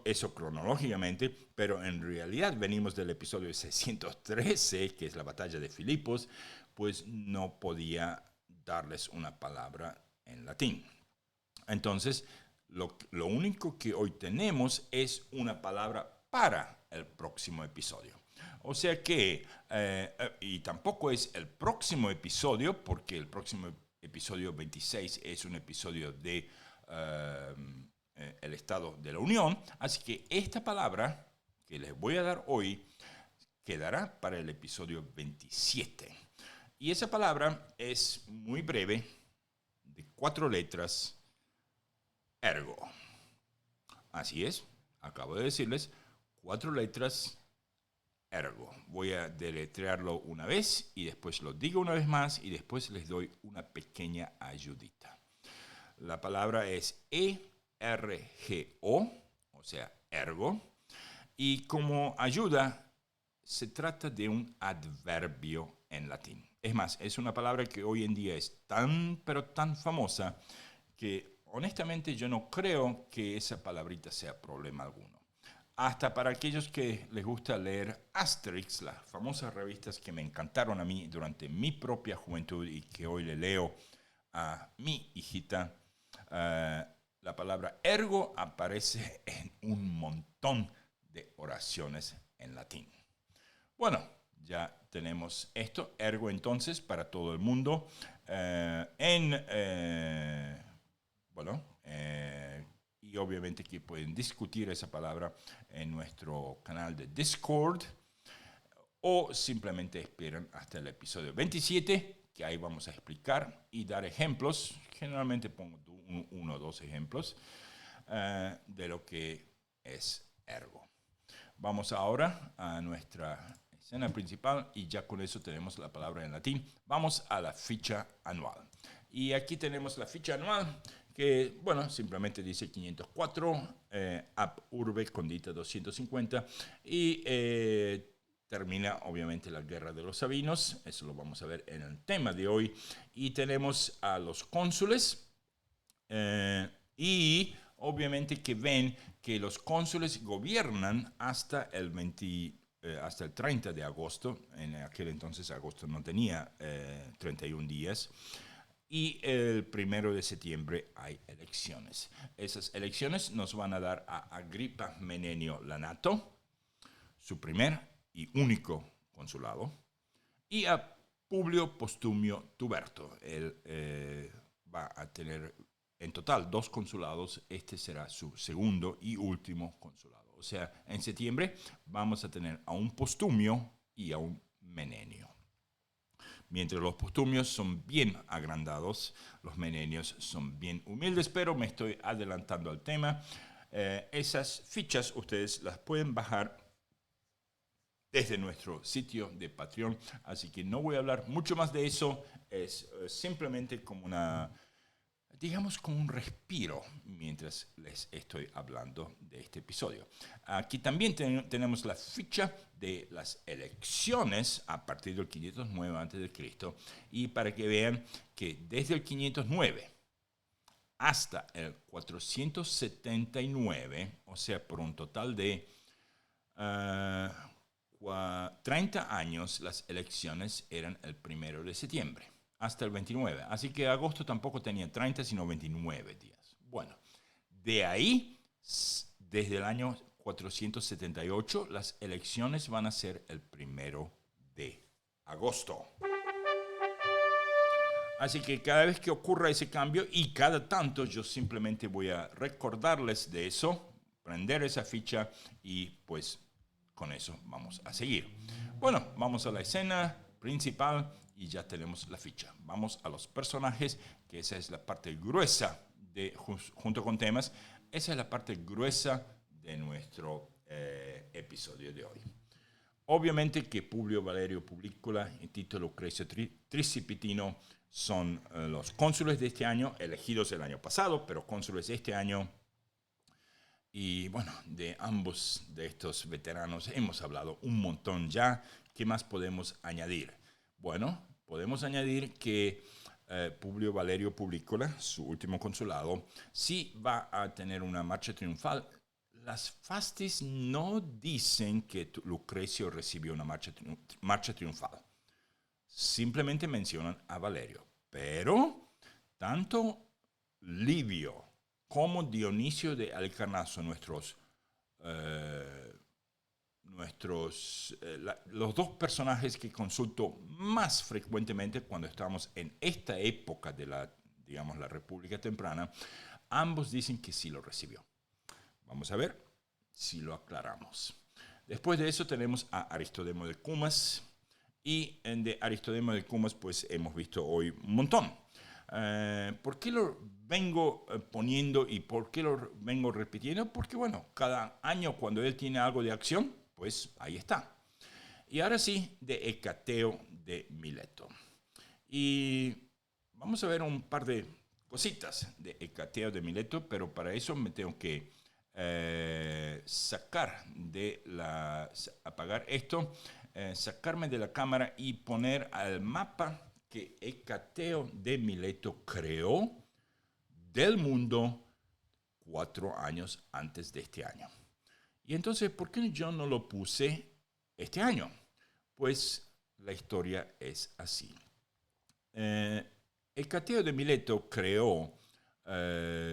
Speaker 1: eso cronológicamente, pero en realidad venimos del episodio 613, que es la batalla de Filipos, pues no podía darles una palabra en latín. Entonces, lo único que hoy tenemos es una palabra para el próximo episodio. O sea que, y tampoco es el próximo episodio, porque el próximo episodio 26 es un episodio de el Estado de la Unión. Así que esta palabra que les voy a dar hoy quedará para el episodio 27. Y esa palabra es muy breve, de 4 letras, ergo. así es, acabo de decirles, 4 letras, ergo. Voy a deletrearlo una vez y después lo digo una vez más y después les doy una pequeña ayudita. La palabra es E-R-G-O, o sea, ergo. Y como ayuda, se trata de un adverbio en latín. Es más, es una palabra que hoy en día es tan, pero tan famosa que honestamente yo no creo que esa palabrita sea problema alguno. Hasta para aquellos que les gusta leer Asterix, las famosas revistas que me encantaron a mí durante mi propia juventud y que hoy le leo a mi hijita, la palabra ergo aparece en un montón de oraciones en latín. Bueno, ya tenemos esto, ergo entonces para todo el mundo. Y obviamente que pueden discutir esa palabra en nuestro canal de Discord o simplemente esperan hasta el episodio 27, que ahí vamos a explicar y dar ejemplos. Generalmente pongo 1 o 2 ejemplos de lo que es ergo. Vamos ahora a nuestra escena principal y ya con eso tenemos la palabra en latín. Vamos a la ficha anual. Y aquí tenemos la ficha anual que, bueno, simplemente dice 504, ab urbe condita 250 y termina obviamente la guerra de los Sabinos. Eso lo vamos a ver en el tema de hoy. Y tenemos a los cónsules y obviamente que ven que los cónsules gobiernan hasta el 30 de agosto. En aquel entonces agosto no tenía 31 días. Y el 1 de septiembre hay elecciones. Esas elecciones nos van a dar a Agripa Menenio Lanato, su primer y único consulado, y a Publio Postumio Tuberto. Él va a tener en total 2 consulados. Este será su segundo y último consulado. O sea, en septiembre vamos a tener a un Postumio y a un Menenio. Mientras los postumios son bien agrandados, los menenios son bien humildes, pero me estoy adelantando al tema. Esas fichas ustedes las pueden bajar desde nuestro sitio de Patreon, así que no voy a hablar mucho más de eso. Es simplemente como como un respiro mientras les estoy hablando de este episodio. Aquí también tenemos la ficha de las elecciones a partir del 509 a.C. y para que vean que desde el 509 hasta el 479, o sea, por un total de 30 años, las elecciones eran el 1 de septiembre. Hasta el 29. Así que agosto tampoco tenía 30, sino 29 días. Bueno, de ahí, desde el año 478, las elecciones van a ser el 1 de agosto. Así que cada vez que ocurra ese cambio, y cada tanto yo simplemente voy a recordarles de eso, prender esa ficha y pues con eso vamos a seguir. Bueno, vamos a la escena principal y ya tenemos la ficha. Vamos a los personajes, que esa es la parte gruesa, junto con temas, esa es la parte gruesa de nuestro episodio de hoy. Obviamente que Publio Valerio Publicola y Tito Lucrecio Tricipitino son los cónsules de este año, elegidos el año pasado, pero cónsules de este año. Y bueno, de ambos de estos veteranos hemos hablado un montón ya. ¿Qué más podemos añadir? Bueno, podemos añadir que Publio Valerio Publicola, su último consulado, sí va a tener una marcha triunfal. Las fastis no dicen que Lucrecio recibió una marcha triunfal. Simplemente mencionan a Valerio. Pero tanto Livio como Dionisio de Halicarnaso, los 2 personajes que consulto más frecuentemente cuando estamos en esta época de la República Temprana, ambos dicen que sí lo recibió. Vamos a ver si lo aclaramos. Después de eso tenemos a Aristodemo de Cumas, y de Aristodemo de Cumas pues hemos visto hoy un montón. ¿Por qué lo vengo poniendo y por qué lo vengo repitiendo? Porque, bueno, cada año cuando él tiene algo de acción, pues ahí está. Y ahora sí, de Hecateo de Mileto. Y vamos a ver un par de cositas de Hecateo de Mileto, pero para eso me tengo que apagar esto, sacarme de la cámara y poner al mapa que Hecateo de Mileto creó del mundo 4 años antes de este año. Y entonces, ¿por qué yo no lo puse este año? Pues la historia es así. Hecateo de Mileto creó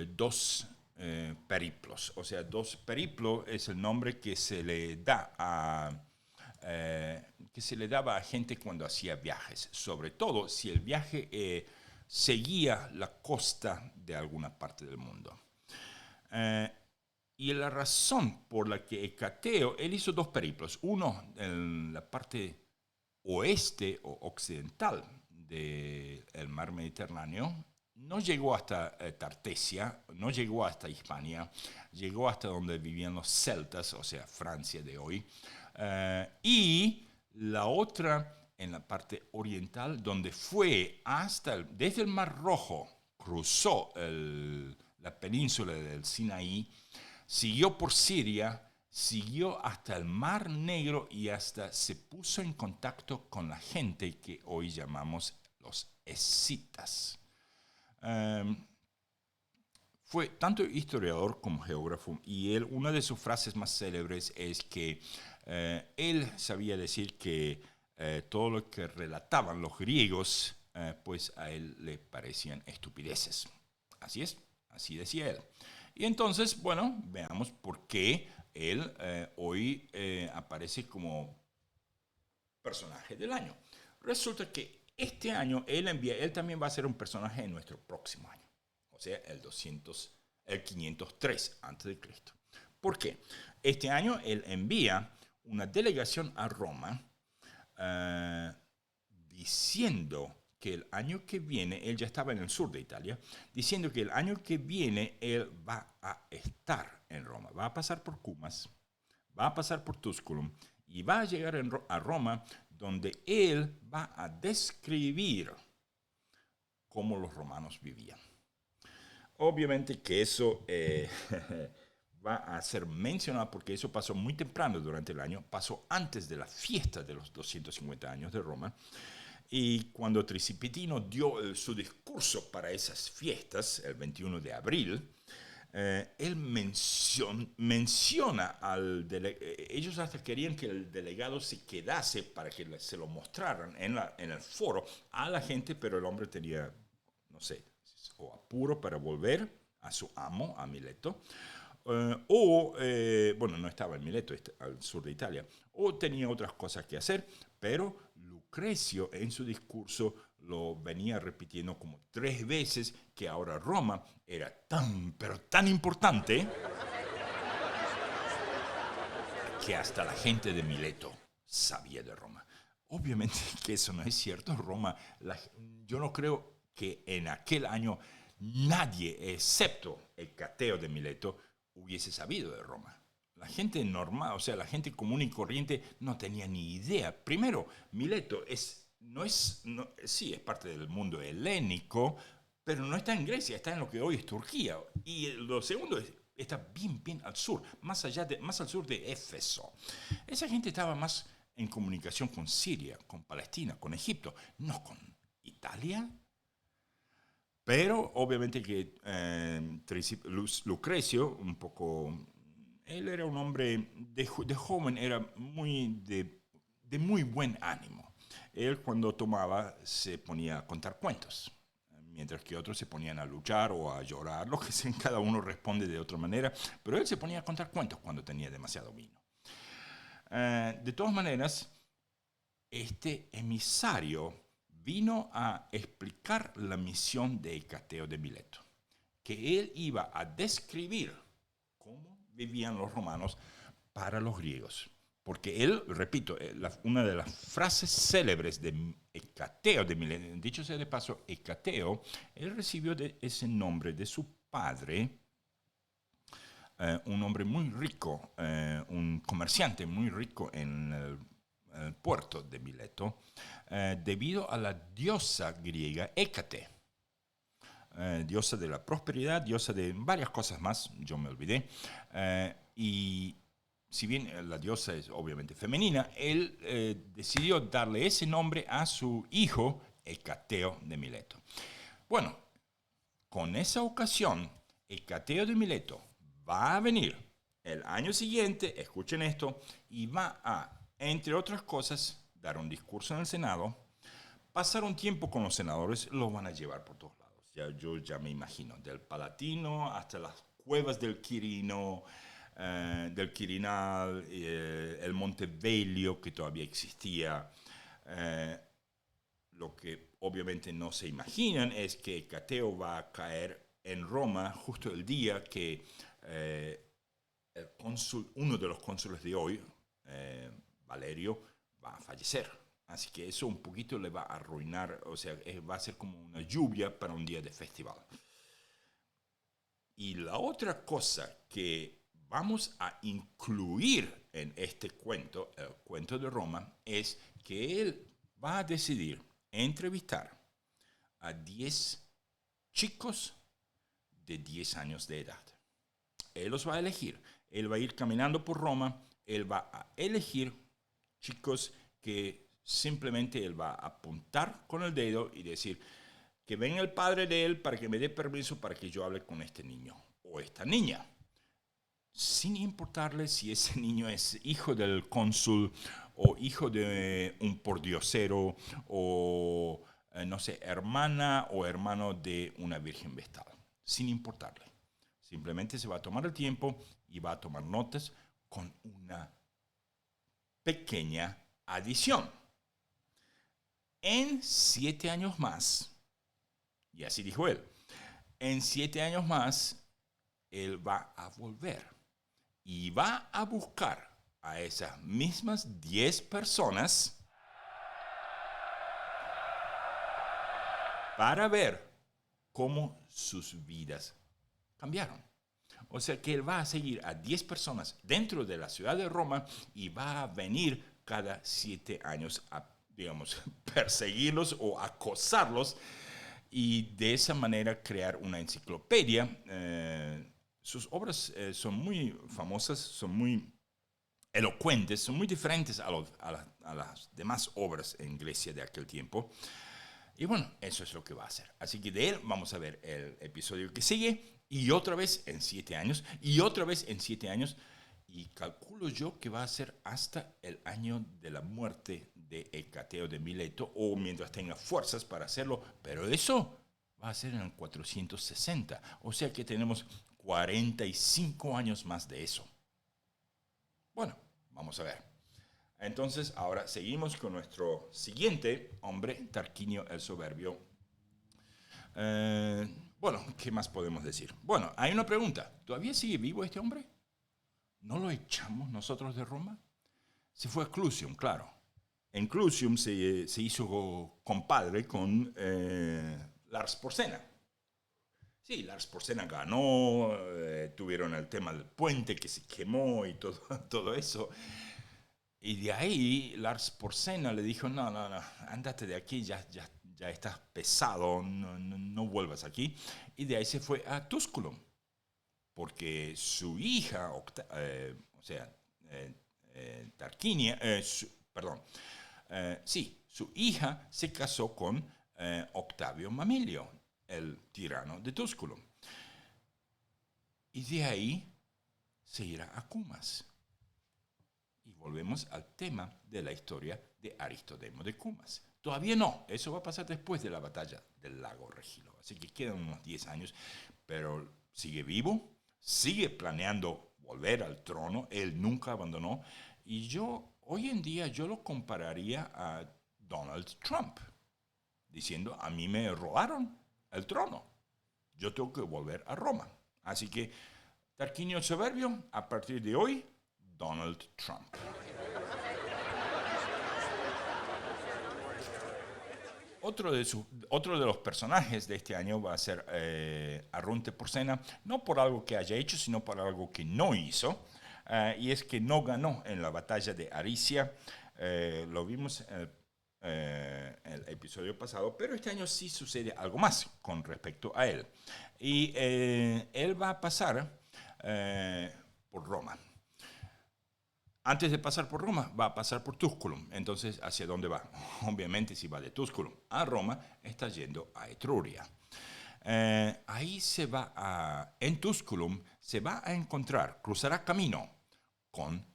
Speaker 1: dos periplos, o sea, dos periplos es el nombre que se le da que se le daba a gente cuando hacía viajes, sobre todo si el viaje seguía la costa de alguna parte del mundo. Y la razón por la que Hecateo, él hizo dos periplos, uno en la parte oeste o occidental del mar Mediterráneo, no llegó hasta Tartesia, no llegó hasta Hispania, llegó hasta donde vivían los celtas, o sea, Francia de hoy, y la otra en la parte oriental, donde fue desde el Mar Rojo, cruzó la península del Sinaí, siguió por Siria, siguió hasta el Mar Negro y hasta se puso en contacto con la gente que hoy llamamos los escitas. Fue tanto historiador como geógrafo y una de sus frases más célebres es que él sabía decir que todo lo que relataban los griegos, pues a él le parecían estupideces. Así es, así decía él. Y entonces, bueno, veamos por qué él hoy aparece como personaje del año. Resulta que este año él también va a ser un personaje en nuestro próximo año, o sea, el 503 a.C. ¿Por qué? Este año él envía una delegación a Roma diciendo que el año que viene, él ya estaba en el sur de Italia, diciendo que el año que viene él va a estar en Roma, va a pasar por Cumas, va a pasar por Tusculum y va a llegar a Roma, donde él va a describir cómo los romanos vivían. Obviamente que eso va a ser mencionado porque eso pasó muy temprano durante el año, pasó antes de la fiesta de los 250 años de Roma. Y cuando Tricipitino dio su discurso para esas fiestas, el 21 de abril, él menciona ellos hasta querían que el delegado se quedase para que se lo mostraran en el foro a la gente, pero el hombre tenía, no sé, o apuro para volver a su amo, a Mileto, bueno, no estaba en Mileto, al sur de Italia, o tenía otras cosas que hacer, pero Lucrecio en su discurso lo venía repitiendo como 3 veces que ahora Roma era pero tan importante que hasta la gente de Mileto sabía de Roma. Obviamente que eso no es cierto. Yo no creo que en aquel año nadie, excepto Hecateo de Mileto, hubiese sabido de Roma. La gente normal, o sea, la gente común y corriente no tenía ni idea. Primero, Mileto sí, es parte del mundo helénico, pero no está en Grecia, está en lo que hoy es Turquía. Y lo segundo está bien al sur, más al sur de Éfeso. Esa gente estaba más en comunicación con Siria, con Palestina, con Egipto, no con Italia. Pero obviamente que Lucrecio, un poco, él era un hombre de joven, era de muy buen ánimo. Él cuando tomaba se ponía a contar cuentos, mientras que otros se ponían a luchar o a llorar, lo que sea, cada uno responde de otra manera, pero él se ponía a contar cuentos cuando tenía demasiado vino. De todas maneras, este emisario vino a explicar la misión de Hecateo de Mileto, que él iba a describir cómo vivían los romanos para los griegos. Porque él, repito, una de las frases célebres de Hecateo de Mileto. Dicho sea de paso, Hecateo, él recibió ese nombre de su padre, un hombre muy rico, un comerciante muy rico en el puerto de Mileto, debido a la diosa griega Hécate, diosa de la prosperidad, diosa de varias cosas más, yo me olvidé, y si bien la diosa es obviamente femenina, él decidió darle ese nombre a su hijo Hecateo de Mileto. Bueno, con esa ocasión, Hecateo de Mileto va a venir el año siguiente, escuchen esto, y va a, entre otras cosas, dar un discurso en el Senado, pasar un tiempo con los senadores, los van a llevar por todos lados. Yo ya me imagino, del Palatino hasta las cuevas del Quirino, del Quirinal, el Monte Velio, que todavía existía. Lo que obviamente no se imaginan es que Hecateo va a caer en Roma justo el día que el cónsul, uno de los cónsules de hoy, Valerio, va a fallecer. Así que eso un poquito le va a arruinar, o sea, va a ser como una lluvia para un día de festival. Y la otra cosa que vamos a incluir en este cuento, el cuento de Roma, es que él va a decidir entrevistar a 10 chicos de 10 años de edad. Él los va a elegir. Él va a ir caminando por Roma. Él va a elegir chicos que simplemente él va a apuntar con el dedo y decir que venga el padre de él para que me dé permiso para que yo hable con este niño o esta niña, sin importarle si ese niño es hijo del cónsul o hijo de un pordiosero o, no sé, hermana o hermano de una virgen vestal, sin importarle. Simplemente se va a tomar el tiempo y va a tomar notas con una pequeña adición. En 7 años más, y así dijo él, en 7 años más, él va a volver y va a buscar a esas mismas 10 personas para ver cómo sus vidas cambiaron. O sea que él va a seguir a 10 personas dentro de la ciudad de Roma y va a venir cada 7 años a, digamos, perseguirlos o acosarlos y de esa manera crear una enciclopedia. Sus obras son muy famosas, son muy elocuentes, son muy diferentes a las demás obras en Grecia de aquel tiempo. Y bueno, eso es lo que va a hacer. Así que de él vamos a ver el episodio que sigue y otra vez en 7 años y otra vez en 7 años. Y calculo yo que va a ser hasta el año de la muerte de Hecateo de Mileto o mientras tenga fuerzas para hacerlo. Pero eso va a ser en el 460. O sea que tenemos 45 años más de eso. Bueno, vamos a ver. Entonces, ahora seguimos con nuestro siguiente hombre, Tarquinio el Soberbio. Bueno, ¿qué más podemos decir? Bueno, hay una pregunta. ¿Todavía sigue vivo este hombre? ¿No lo echamos nosotros de Roma? Se fue a Clusium, claro. En Clusium se hizo compadre con Lars Porsena. Sí, Lars Porsena ganó, tuvieron el tema del puente que se quemó y todo eso. Y de ahí Lars Porsena le dijo, no, ándate de aquí, ya estás pesado, no vuelvas aquí. Y de ahí se fue a Tusculum, porque su hija, Tarquinia, su hija se casó con Octavio Mamilio, el tirano de Tusculum. Y de ahí se irá a Cumas. Y volvemos al tema de la historia de Aristodemo de Cumas. Todavía no, eso va a pasar después de la batalla del lago Regilo. Así que quedan unos 10 años, pero sigue vivo, sigue planeando volver al trono, él nunca abandonó. Y hoy en día, yo lo compararía a Donald Trump, diciendo, a mí me robaron el trono, yo tengo que volver a Roma. Así que Tarquinio el Soberbio, a partir de hoy, Donald Trump. Otro de los personajes de este año va a ser Arrunte Porsena, no por algo que haya hecho, sino por algo que no hizo. Y es que no ganó en la batalla de Aricia. Lo vimos en el episodio pasado, pero este año sí sucede algo más con respecto a él. Y él va a pasar por Roma. Antes de pasar por Roma, va a pasar por Tusculum. Entonces, ¿hacia dónde va? Obviamente, si va de Tusculum a Roma, está yendo a Etruria. Ahí en Tusculum, se va a encontrar, cruzará camino con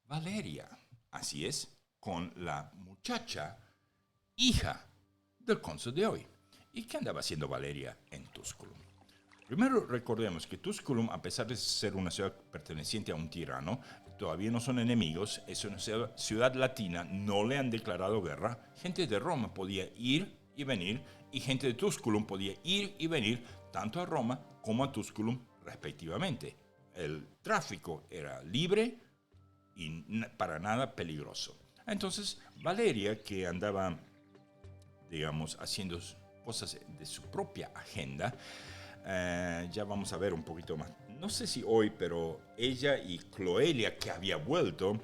Speaker 1: Valeria. Así es, con la muchacha, hija del cónsul de hoy. ¿Y qué andaba haciendo Valeria en Tusculum? Primero recordemos que Tusculum, a pesar de ser una ciudad perteneciente a un tirano, todavía no son enemigos, es una ciudad latina, no le han declarado guerra. Gente de Roma podía ir y venir, y gente de Tusculum podía ir y venir tanto a Roma como a Tusculum respectivamente. El tráfico era libre y para nada peligroso. Entonces Valeria, que andaba, digamos, haciendo cosas de su propia agenda, ya vamos a ver un poquito más. No sé si hoy, pero ella y Cloelia, que había vuelto,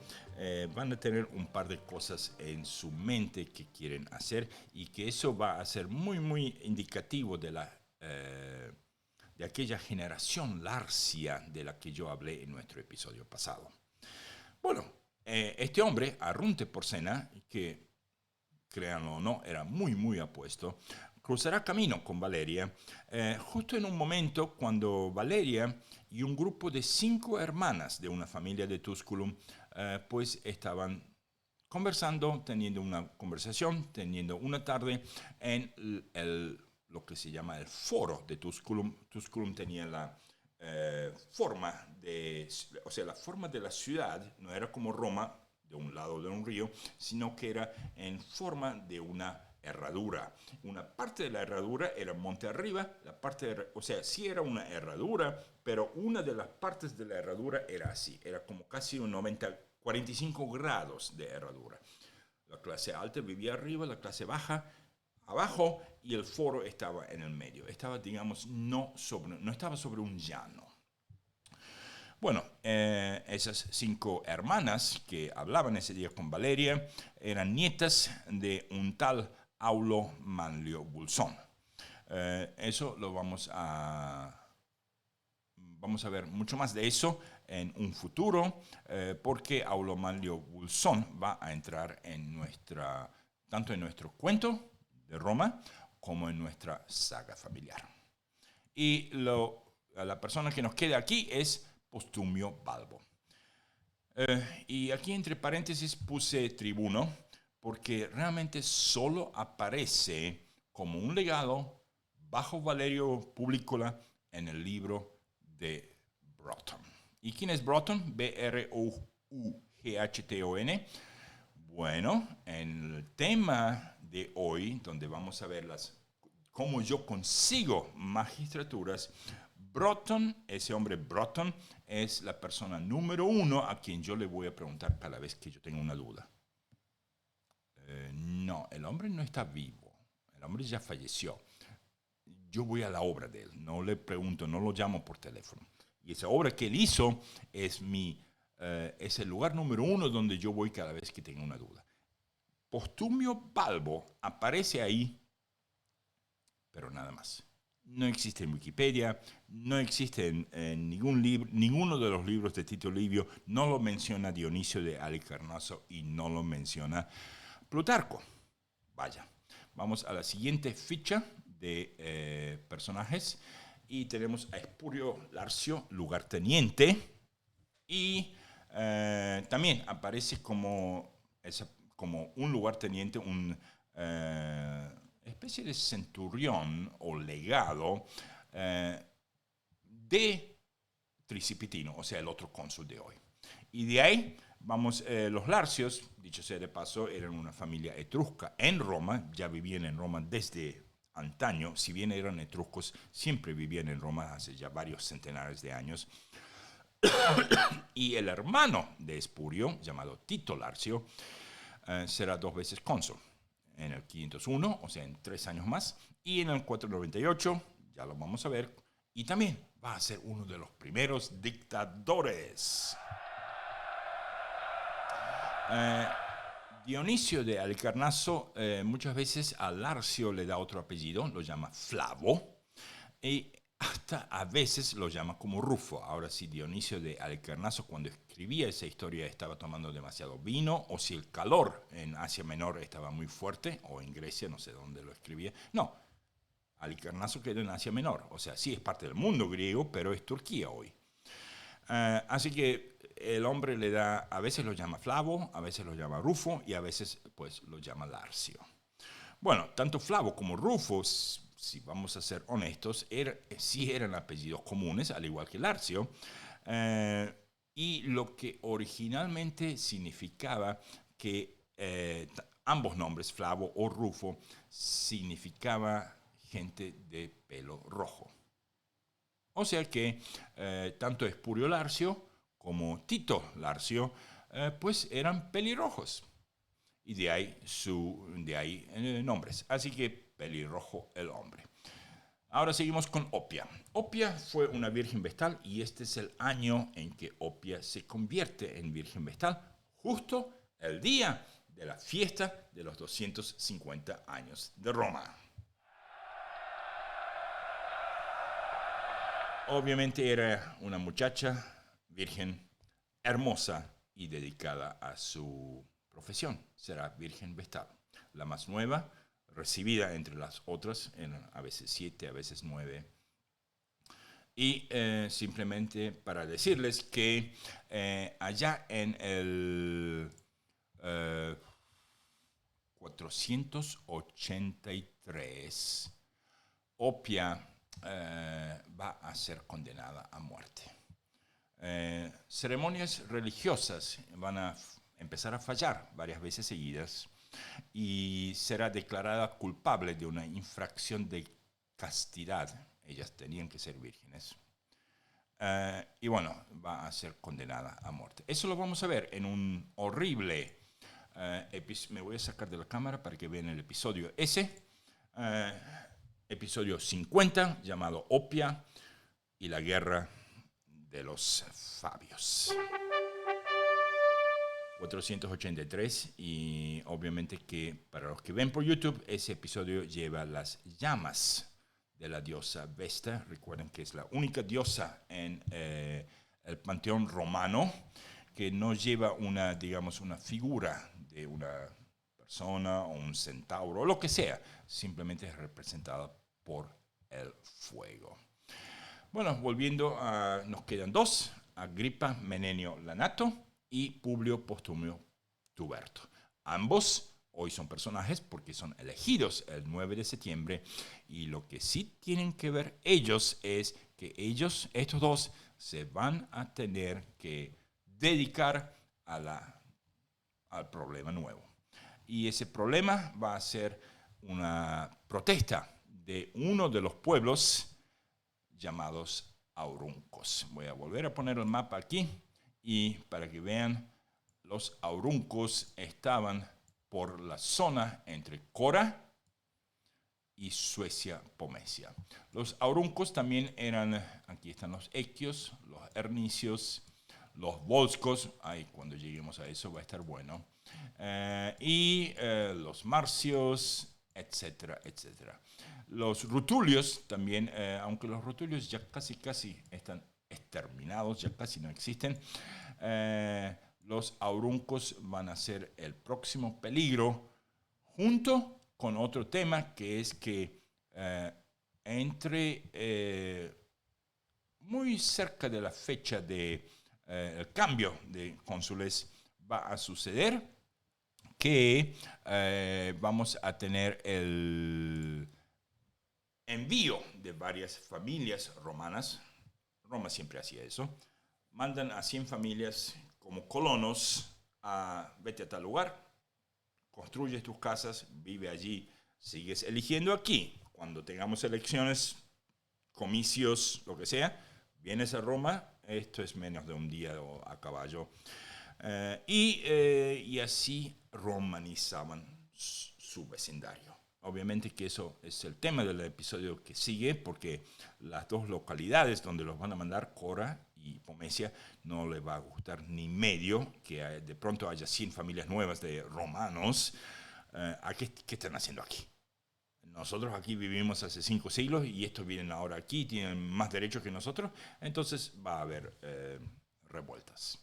Speaker 1: van a tener un par de cosas en su mente que quieren hacer, y que eso va a ser muy, muy indicativo de aquella generación Larcia de la que yo hablé en nuestro episodio pasado. Bueno, este hombre, Arrunte Porsena, que créanlo o no, era muy, muy apuesto, cruzará camino con Valeria, justo en un momento cuando Valeria y un grupo de 5 hermanas de una familia de Tusculum, pues estaban conversando, teniendo una conversación, teniendo una tarde en lo que se llama el foro de Tusculum. Tusculum tenía la forma la forma de la ciudad no era como Roma, de un lado de un río, sino que era en forma de una herradura. Una parte de la herradura era monte arriba, sí era una herradura, pero una de las partes de la herradura era así, era como casi un 45 grados de herradura. La clase alta vivía arriba, la clase baja abajo, y el foro estaba en el medio. Estaba, digamos, no estaba sobre un llano. Bueno, esas 5 hermanas que hablaban ese día con Valeria eran nietas de un tal Aulo Manlio Vulsón. Eso lo vamos a ver mucho más de eso en un futuro, porque Aulo Manlio Vulsón va a entrar tanto en nuestro cuento de Roma como en nuestra saga familiar. Y la persona que nos queda aquí es Postumio Balbo. Y aquí entre paréntesis puse tribuno, porque realmente solo aparece como un legado bajo Valerio Publicola en el libro de Broton. ¿Y quién es Broton? B-R-O-U-G-H-T-O-N. Bueno, en el tema de hoy, donde vamos a ver cómo yo consigo magistraturas, Broton, ese hombre Broton, es la persona número 1 a quien yo le voy a preguntar cada vez que yo tenga una duda. No, el hombre no está vivo. El hombre ya falleció. Yo voy a la obra de él. No le pregunto, no lo llamo por teléfono. Y esa obra que él hizo es el lugar número 1 donde yo voy cada vez que tengo una duda. Postumio Balbo aparece ahí, pero nada más. No existe en Wikipedia, no existe en ninguno de los libros de Tito Livio, no lo menciona Dionisio de Halicarnaso y no lo menciona Plutarco. Vaya, vamos a la siguiente ficha de personajes, y tenemos a Espurio Larcio, lugarteniente, y también aparece como un lugarteniente, especie de centurión o legado de Tricipitino, o sea, el otro cónsul de hoy. Y de ahí vamos, los Larcios, dicho sea de paso, eran una familia etrusca en Roma, ya vivían en Roma desde antaño, si bien eran etruscos, siempre vivían en Roma hace ya varios centenares de años. Y el hermano de Espurio, llamado Tito Larcio, será 2 veces cónsul. en el 501, o sea, en 3 años más, y en el 498, ya lo vamos a ver, y también va a ser uno de los primeros dictadores. Dionisio de Halicarnaso muchas veces a Larcio le da otro apellido, lo llama Flavo, y hasta a veces lo llama como Rufo. Ahora, si Dionisio de Halicarnaso cuando escribía esa historia estaba tomando demasiado vino, o si el calor en Asia Menor estaba muy fuerte, o en Grecia, no sé dónde lo escribía. No, Halicarnaso quedó en Asia Menor, o sea, sí es parte del mundo griego, pero es Turquía hoy. Así que el hombre le da, a veces lo llama Flavo, a veces lo llama Rufo y a veces pues lo llama Larcio. Bueno, tanto Flavo como Rufo, si vamos a ser honestos, sí eran apellidos comunes, al igual que Larcio, y lo que originalmente significaba que ambos nombres, Flavo o Rufo, significaba gente de pelo rojo. O sea que tanto Espurio Larcio como Tito Larcio pues eran pelirrojos. Y de ahí nombres. Así que pelirrojo el hombre. Ahora seguimos con Opia. Opia fue una virgen vestal y este es el año en que Opia se convierte en virgen vestal, justo el día de la fiesta de los 250 años de Roma. Obviamente era una muchacha virgen, hermosa y dedicada a su profesión. Será virgen vestal. La más nueva, recibida entre las otras, eran a veces 7, a veces 9. Y simplemente para decirles que allá en el 483, Opia va a ser condenada a muerte. Ceremonias religiosas van a empezar a fallar varias veces seguidas y será declarada culpable de una infracción de castidad. Ellas tenían que ser vírgenes. Y bueno, va a ser condenada a muerte. Eso lo vamos a ver en un horrible episodio. Me voy a sacar de la cámara para que vean el episodio ese. Episodio 50, llamado Opia y la guerra de los Fabios. 483, y obviamente que para los que ven por YouTube, ese episodio lleva las llamas de la diosa Vesta. Recuerden que es la única diosa en el panteón romano que no lleva una, digamos, una figura de una persona o un centauro o lo que sea, simplemente es representada por el fuego. Bueno, volviendo a, nos quedan dos: Agripa Menenio Lanato y Publio Postumio Tuberto. Ambos hoy son personajes porque son elegidos el 9 de septiembre, y lo que sí tienen que ver ellos es que ellos, estos dos, se van a tener que dedicar al problema nuevo. Y ese problema va a ser una protesta de uno de los pueblos llamados auruncos. Voy a volver a poner el mapa aquí y para que vean, los auruncos estaban por la zona entre Cora y Suecia-Pomecia. Los auruncos también eran, aquí están los equios, los ernicios, los volscos, cuando lleguemos a eso va a estar bueno, y los marcios, etcétera, etcétera. Los rutulios también, aunque los rutulios ya casi están exterminados, ya casi no existen, los auruncos van a ser el próximo peligro, junto con otro tema que es que muy cerca de la fecha del cambio de cónsules va a suceder que vamos a tener el envío de varias familias romanas. Roma siempre hacía eso. Mandan a 100 familias como colonos vete a tal lugar, construyes tus casas, vive allí, sigues eligiendo aquí. Cuando tengamos elecciones, comicios, lo que sea, vienes a Roma, esto es menos de un día a caballo. Y así romanizaban su vecindario. Obviamente que eso es el tema del episodio que sigue, porque las dos localidades donde los van a mandar, Cora y Pomesia, no les va a gustar ni medio que de pronto haya 100 familias nuevas de romanos. ¿Qué están haciendo aquí? Nosotros aquí vivimos hace 5 siglos y estos vienen ahora aquí, tienen más derechos que nosotros, entonces va a haber revueltas.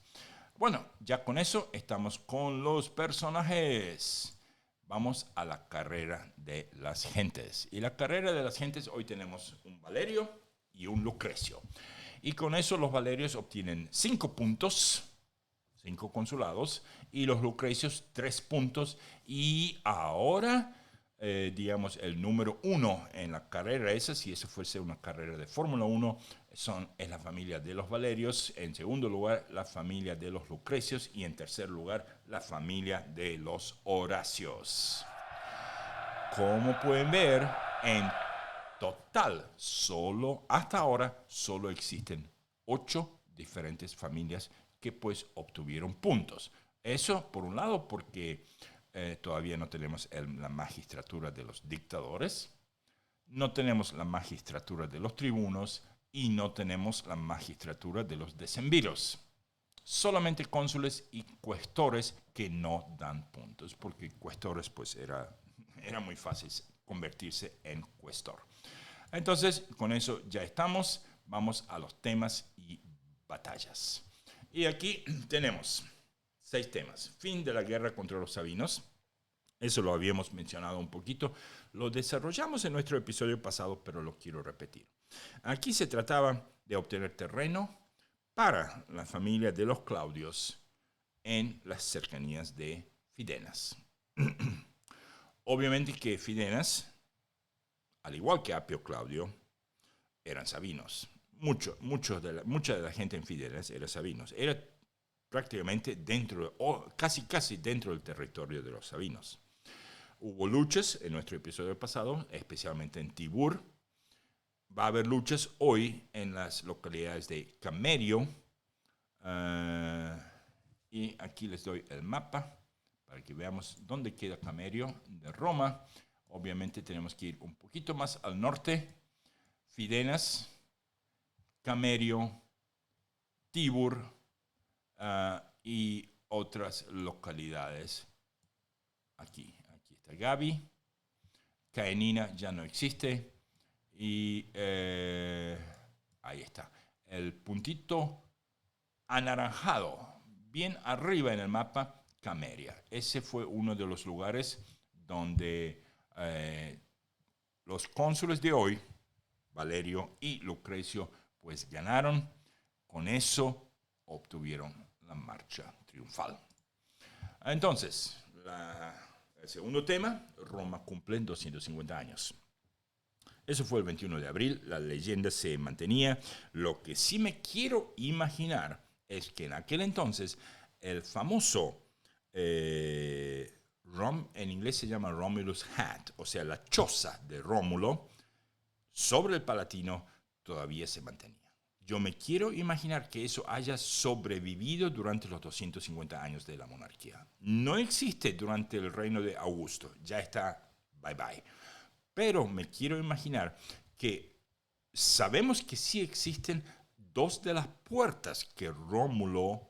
Speaker 1: Bueno, ya con eso estamos con los personajes. Vamos a la carrera de las gentes. Y la carrera de las gentes, hoy tenemos un Valerio y un Lucrecio. Y con eso los Valerios obtienen 5 puntos, 5 consulados, y los Lucrecios 3 puntos. Y ahora, digamos, el número 1 en la carrera esa, si eso fuese una carrera de Fórmula 1, es la familia de los Valerios. En segundo lugar, la familia de los Lucrecios. Y en tercer lugar, la familia de los Horacios. Como pueden ver, en total, hasta ahora, solo existen 8 diferentes familias que pues obtuvieron puntos. Eso, por un lado, porque todavía no tenemos la magistratura de los dictadores, no tenemos la magistratura de los tribunos y no tenemos la magistratura de los decemviros. Solamente cónsules y cuestores que no dan puntos, porque cuestores pues era muy fácil convertirse en cuestor. Entonces, con eso ya estamos. Vamos a los temas y batallas. Y aquí tenemos 6 temas. Fin de la guerra contra los sabinos. Eso lo habíamos mencionado un poquito. Lo desarrollamos en nuestro episodio pasado, pero lo quiero repetir. Aquí se trataba de obtener terreno para la familia de los Claudios en las cercanías de Fidenas. Obviamente que Fidenas, al igual que Apio Claudio, eran sabinos. Mucha de la gente en Fidenas era sabinos. Era prácticamente casi dentro del territorio de los sabinos. Hubo luchas en nuestro episodio pasado, especialmente en Tibur. Va a haber luchas hoy en las localidades de Camerio. Y aquí les doy el mapa para que veamos dónde queda Camerio de Roma. Obviamente tenemos que ir un poquito más al norte. Fidenas, Camerio, Tibur y otras localidades. Aquí está Gabi. Caenina ya no existe. Y ahí está. El puntito anaranjado, bien arriba en el mapa, Cameria. Ese fue uno de los lugares donde los cónsules de hoy, Valerio y Lucrecio, pues ganaron. Con eso obtuvieron la marcha triunfal. Entonces, el segundo tema, Roma cumple 250 años. Eso fue el 21 de abril, la leyenda se mantenía. Lo que sí me quiero imaginar es que en aquel entonces el famoso, en inglés se llama Romulus Hat, o sea, la choza de Rómulo, sobre el Palatino todavía se mantenía. Yo me quiero imaginar que eso haya sobrevivido durante los 250 años de la monarquía. No existe durante el reino de Augusto, ya está bye bye. Pero me quiero imaginar que sabemos que sí existen 2 de las puertas que Rómulo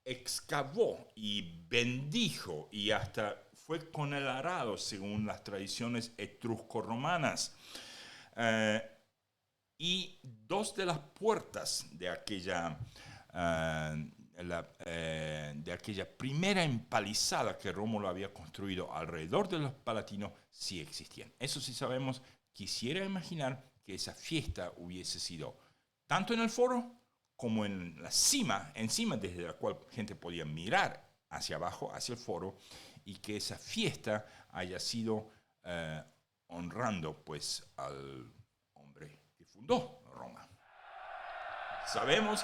Speaker 1: excavó y bendijo y hasta fue con el arado según las tradiciones etrusco-romanas. Y 2 de las puertas de aquella primera empalizada que Rómulo había construido alrededor de los palatinos sí existían. Eso sí sabemos. Quisiera imaginar que esa fiesta hubiese sido tanto en el foro como en la cima, encima desde la cual gente podía mirar hacia abajo, hacia el foro, y que esa fiesta haya sido honrando pues al hombre que fundó Roma. Sabemos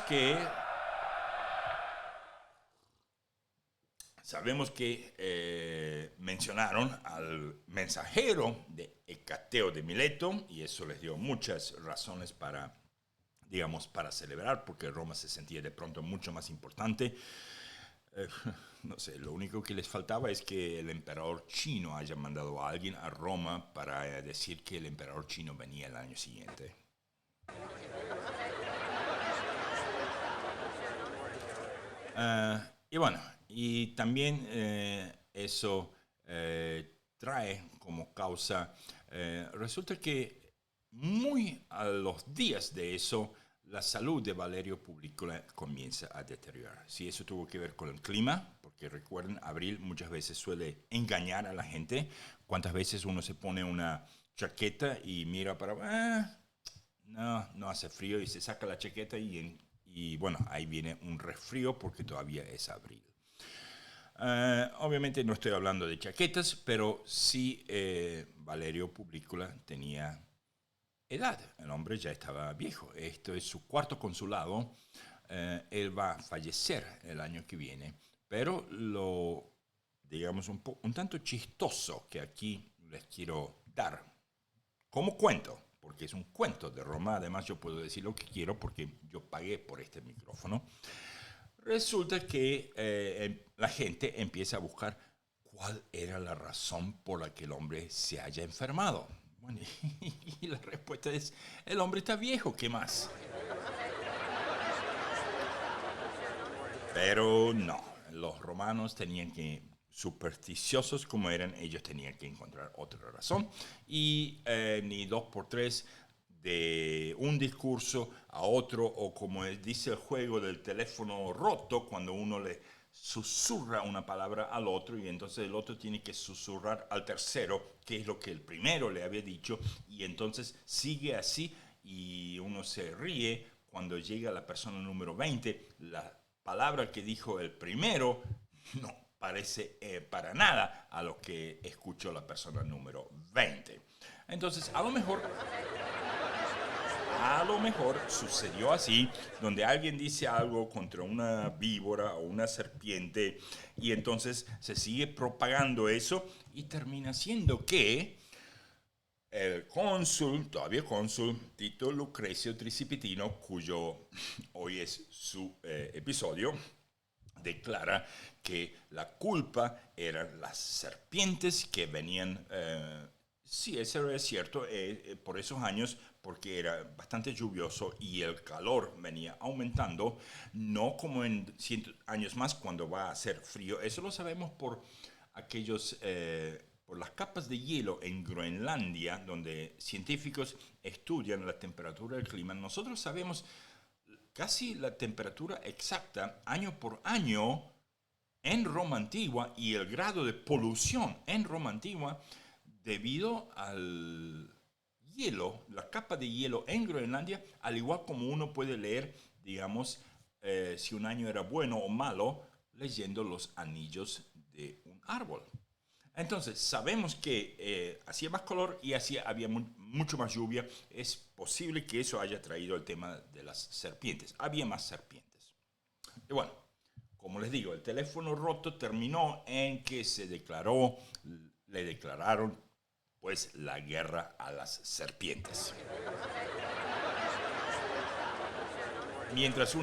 Speaker 1: que mencionaron al mensajero de Hecateo de Mileto, y eso les dio muchas razones para celebrar, porque Roma se sentía de pronto mucho más importante. no sé, lo único que les faltaba es que el emperador chino haya mandado a alguien a Roma para decir que el emperador chino venía el año siguiente. Y bueno, y también eso trae como causa, resulta que muy a los días de eso, la salud de Valerio Publícola comienza a deteriorar. Si eso tuvo que ver con el clima, porque recuerden, abril muchas veces suele engañar a la gente. ¿Cuántas veces uno se pone una chaqueta y mira para... no, no hace frío y se saca la chaqueta y bueno, ahí viene un resfrío porque todavía es abril. Obviamente no estoy hablando de chaquetas, pero sí Valerio Publícola tenía edad. El hombre ya estaba viejo. Esto es su cuarto consulado. Él va a fallecer el año que viene. Pero lo, digamos, un tanto chistoso que aquí les quiero dar como cuento, porque es un cuento de Roma. Además, yo puedo decir lo que quiero porque yo pagué por este micrófono. Resulta que la gente empieza a buscar cuál era la razón por la que el hombre se haya enfermado. Bueno, y la respuesta es, el hombre está viejo, ¿qué más? Pero no, los romanos tenían que, supersticiosos como eran, ellos tenían que encontrar otra razón. Y ni dos por tres de un discurso a otro, o como dice el juego del teléfono roto, cuando uno le susurra una palabra al otro y entonces el otro tiene que susurrar al tercero, que es lo que el primero le había dicho, y entonces sigue así y uno se ríe cuando llega la persona número 20, la palabra que dijo el primero no parece para nada a lo que escuchó la persona número 20. Entonces, a lo mejor sucedió así, donde alguien dice algo contra una víbora o una serpiente y entonces se sigue propagando eso y termina siendo que el cónsul, todavía cónsul, Tito Lucrecio Tricipitino, cuyo hoy es su episodio, declara que la culpa eran las serpientes que venían, sí, eso es cierto, por esos años, porque era bastante lluvioso y el calor venía aumentando, no como en 100 años más cuando va a hacer frío, eso lo sabemos por aquellos... por las capas de hielo en Groenlandia, donde científicos estudian la temperatura del clima, nosotros sabemos casi la temperatura exacta año por año en Roma Antigua y el grado de polución en Roma Antigua debido al hielo, la capa de hielo en Groenlandia, al igual como uno puede leer, digamos, si un año era bueno o malo, leyendo los anillos de un árbol. Entonces, sabemos que hacía más calor y había mucho más lluvia. Es posible que eso haya traído el tema de las serpientes. Había más serpientes. Y bueno, como les digo, el teléfono roto terminó en que le declararon pues la guerra a las serpientes. Mientras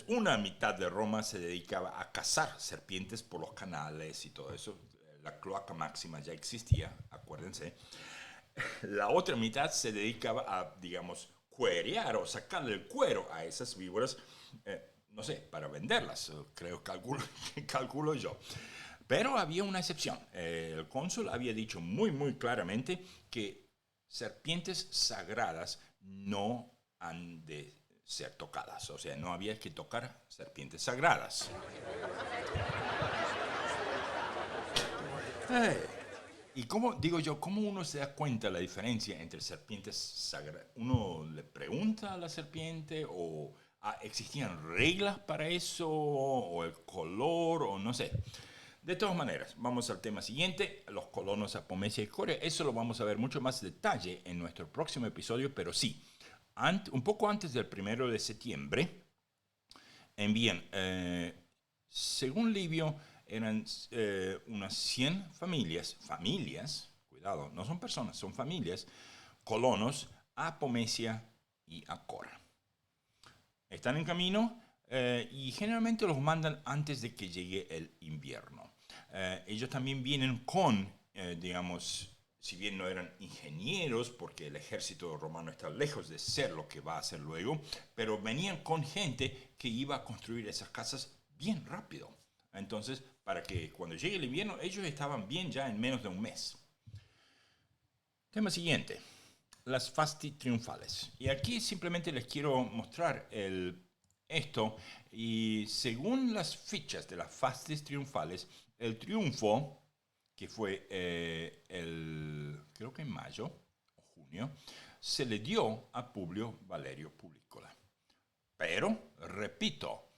Speaker 1: una mitad de Roma se dedicaba a cazar serpientes por los canales y todo eso, la cloaca máxima ya existía, acuérdense. La otra mitad se dedicaba a, digamos, cuerear o sacarle el cuero a esas víboras, no sé, para venderlas, calculo yo. Pero había una excepción. El cónsul había dicho muy, muy claramente que serpientes sagradas no han de ser tocadas. O sea, no había que tocar serpientes sagradas. Hey. ¿Y cómo, digo yo, cómo uno se da cuenta de la diferencia entre serpientes sagradas? ¿Uno le pregunta a la serpiente o existían reglas para eso o el color o no sé? De todas maneras, vamos al tema siguiente, los colonos Apomesia y Corea. Eso lo vamos a ver mucho más detalle en nuestro próximo episodio, pero sí, un poco antes del 1 de septiembre, envían, según Livio, eran unas 100 familias, cuidado, no son personas, son familias, colonos a Apomesia y a Cora. Están en camino, y generalmente los mandan antes de que llegue el invierno. Ellos también vienen con, digamos, si bien no eran ingenieros, porque el ejército romano está lejos de ser lo que va a ser luego, pero venían con gente que iba a construir esas casas bien rápido. Entonces, para que cuando llegue el invierno, ellos estaban bien ya en menos de un mes. Tema siguiente, las fasti triunfales. Y aquí simplemente les quiero mostrar esto. Y según las fichas de las fastis triunfales, el triunfo, que fue creo que en mayo o junio, se le dio a Publio Valerio Publícola. Pero, repito,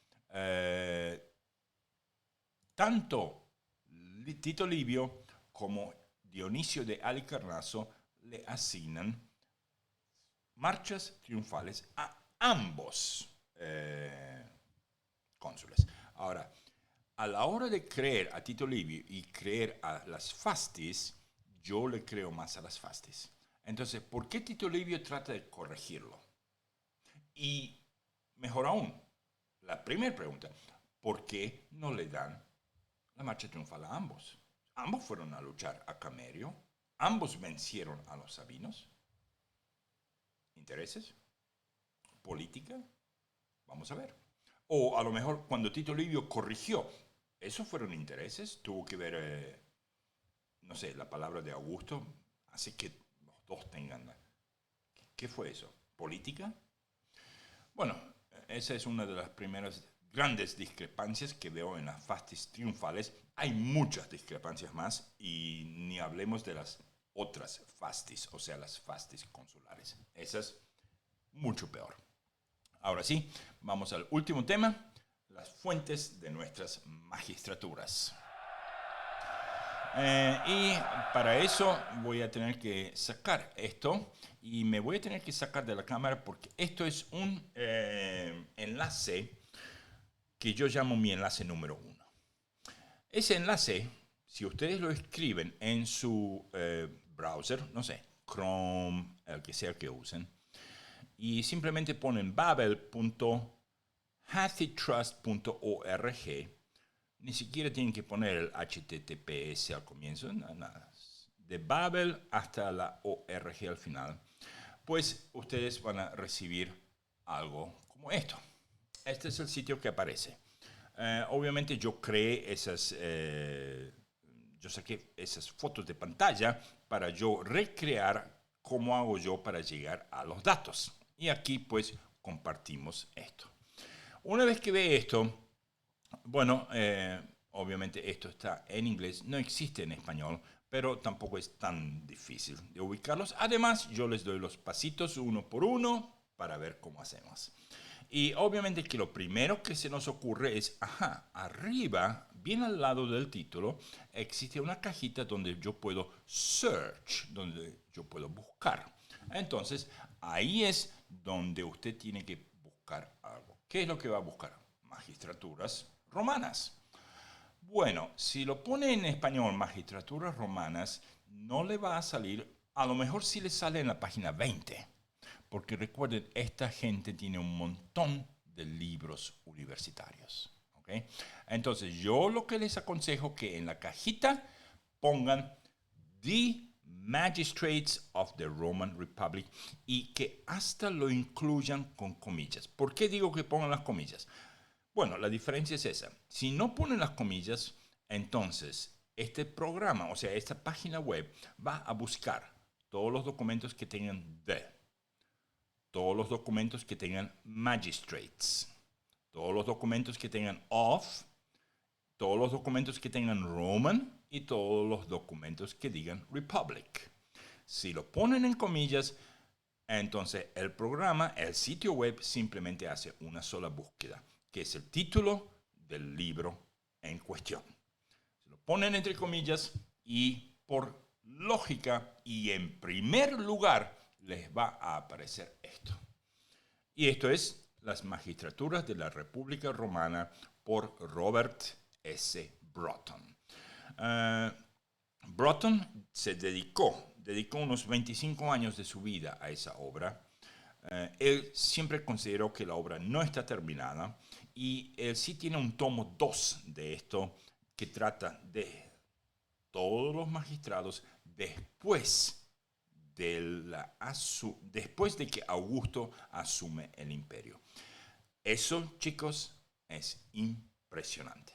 Speaker 1: tanto Tito Livio como Dionisio de Halicarnaso le asignan marchas triunfales a ambos cónsules. Ahora, a la hora de creer a Tito Livio y creer a las fastis, yo le creo más a las fastis. Entonces, ¿por qué Tito Livio trata de corregirlo? Y mejor aún, la primera pregunta, ¿por qué no le dan la marcha triunfal a ambos? Ambos fueron a luchar a Camerio, ambos vencieron a los sabinos. ¿Intereses? ¿Política? Vamos a ver. O a lo mejor cuando Tito Livio corrigió, ¿esos fueron intereses? Tuvo que ver, no sé, la palabra de Augusto, hace que los dos tengan. ¿Qué fue eso? ¿Política? Bueno, esa es una de las primeras grandes discrepancias que veo en las fastis triunfales. Hay muchas discrepancias más y ni hablemos de las otras fastis, o sea, las fastis consulares. Esas, mucho peor. Ahora sí, vamos al último tema, las fuentes de nuestras magistraturas. Y para eso voy a tener que sacar esto y me voy a tener que sacar de la cámara porque esto es un enlace que yo llamo mi enlace número 1. Ese enlace, si ustedes lo escriben en su browser, no sé, Chrome, el que sea que usen, y simplemente ponen babel.hathitrust.org, ni siquiera tienen que poner el HTTPS al comienzo, nada. De Babel hasta la ORG al final, pues ustedes van a recibir algo como esto. Este es el sitio que aparece. Obviamente yo creé yo saqué esas fotos de pantalla para yo recrear cómo hago yo para llegar a los datos. Y aquí pues compartimos esto. Una vez que ve esto, bueno, obviamente esto está en inglés, no existe en español, pero tampoco es tan difícil de ubicarlos. Además, yo les doy los pasitos uno por uno para ver cómo hacemos. Y obviamente que lo primero que se nos ocurre es, arriba, bien al lado del título, existe una cajita donde yo puedo search, donde yo puedo buscar. Entonces, ahí es donde usted tiene que buscar algo. ¿Qué es lo que va a buscar? Magistraturas romanas. Bueno, si lo pone en español, magistraturas romanas, no le va a salir, a lo mejor sí le sale en la página 20. Porque recuerden, esta gente tiene un montón de libros universitarios. ¿Okay? Entonces, yo lo que les aconsejo que en la cajita pongan The Magistrates of the Roman Republic y que hasta lo incluyan con comillas. ¿Por qué digo que pongan las comillas? Bueno, la diferencia es esa. Si no ponen las comillas, entonces este programa, o sea, esta página web va a buscar todos los documentos que tengan the, todos los documentos que tengan magistrates, todos los documentos que tengan of, todos los documentos que tengan Roman y todos los documentos que digan Republic. Si lo ponen en comillas, entonces el programa, el sitio web simplemente hace una sola búsqueda, que es el título del libro en cuestión. Se lo ponen entre comillas y por lógica y en primer lugar les va a aparecer esto. Y esto es Las Magistraturas de la República Romana por Robert S. Broughton. Broughton se dedicó unos 25 años de su vida a esa obra. Él siempre consideró que la obra no está terminada y él sí tiene un tomo 2 de esto que trata de todos los magistrados después de que Augusto asume el imperio. Eso, chicos, es impresionante.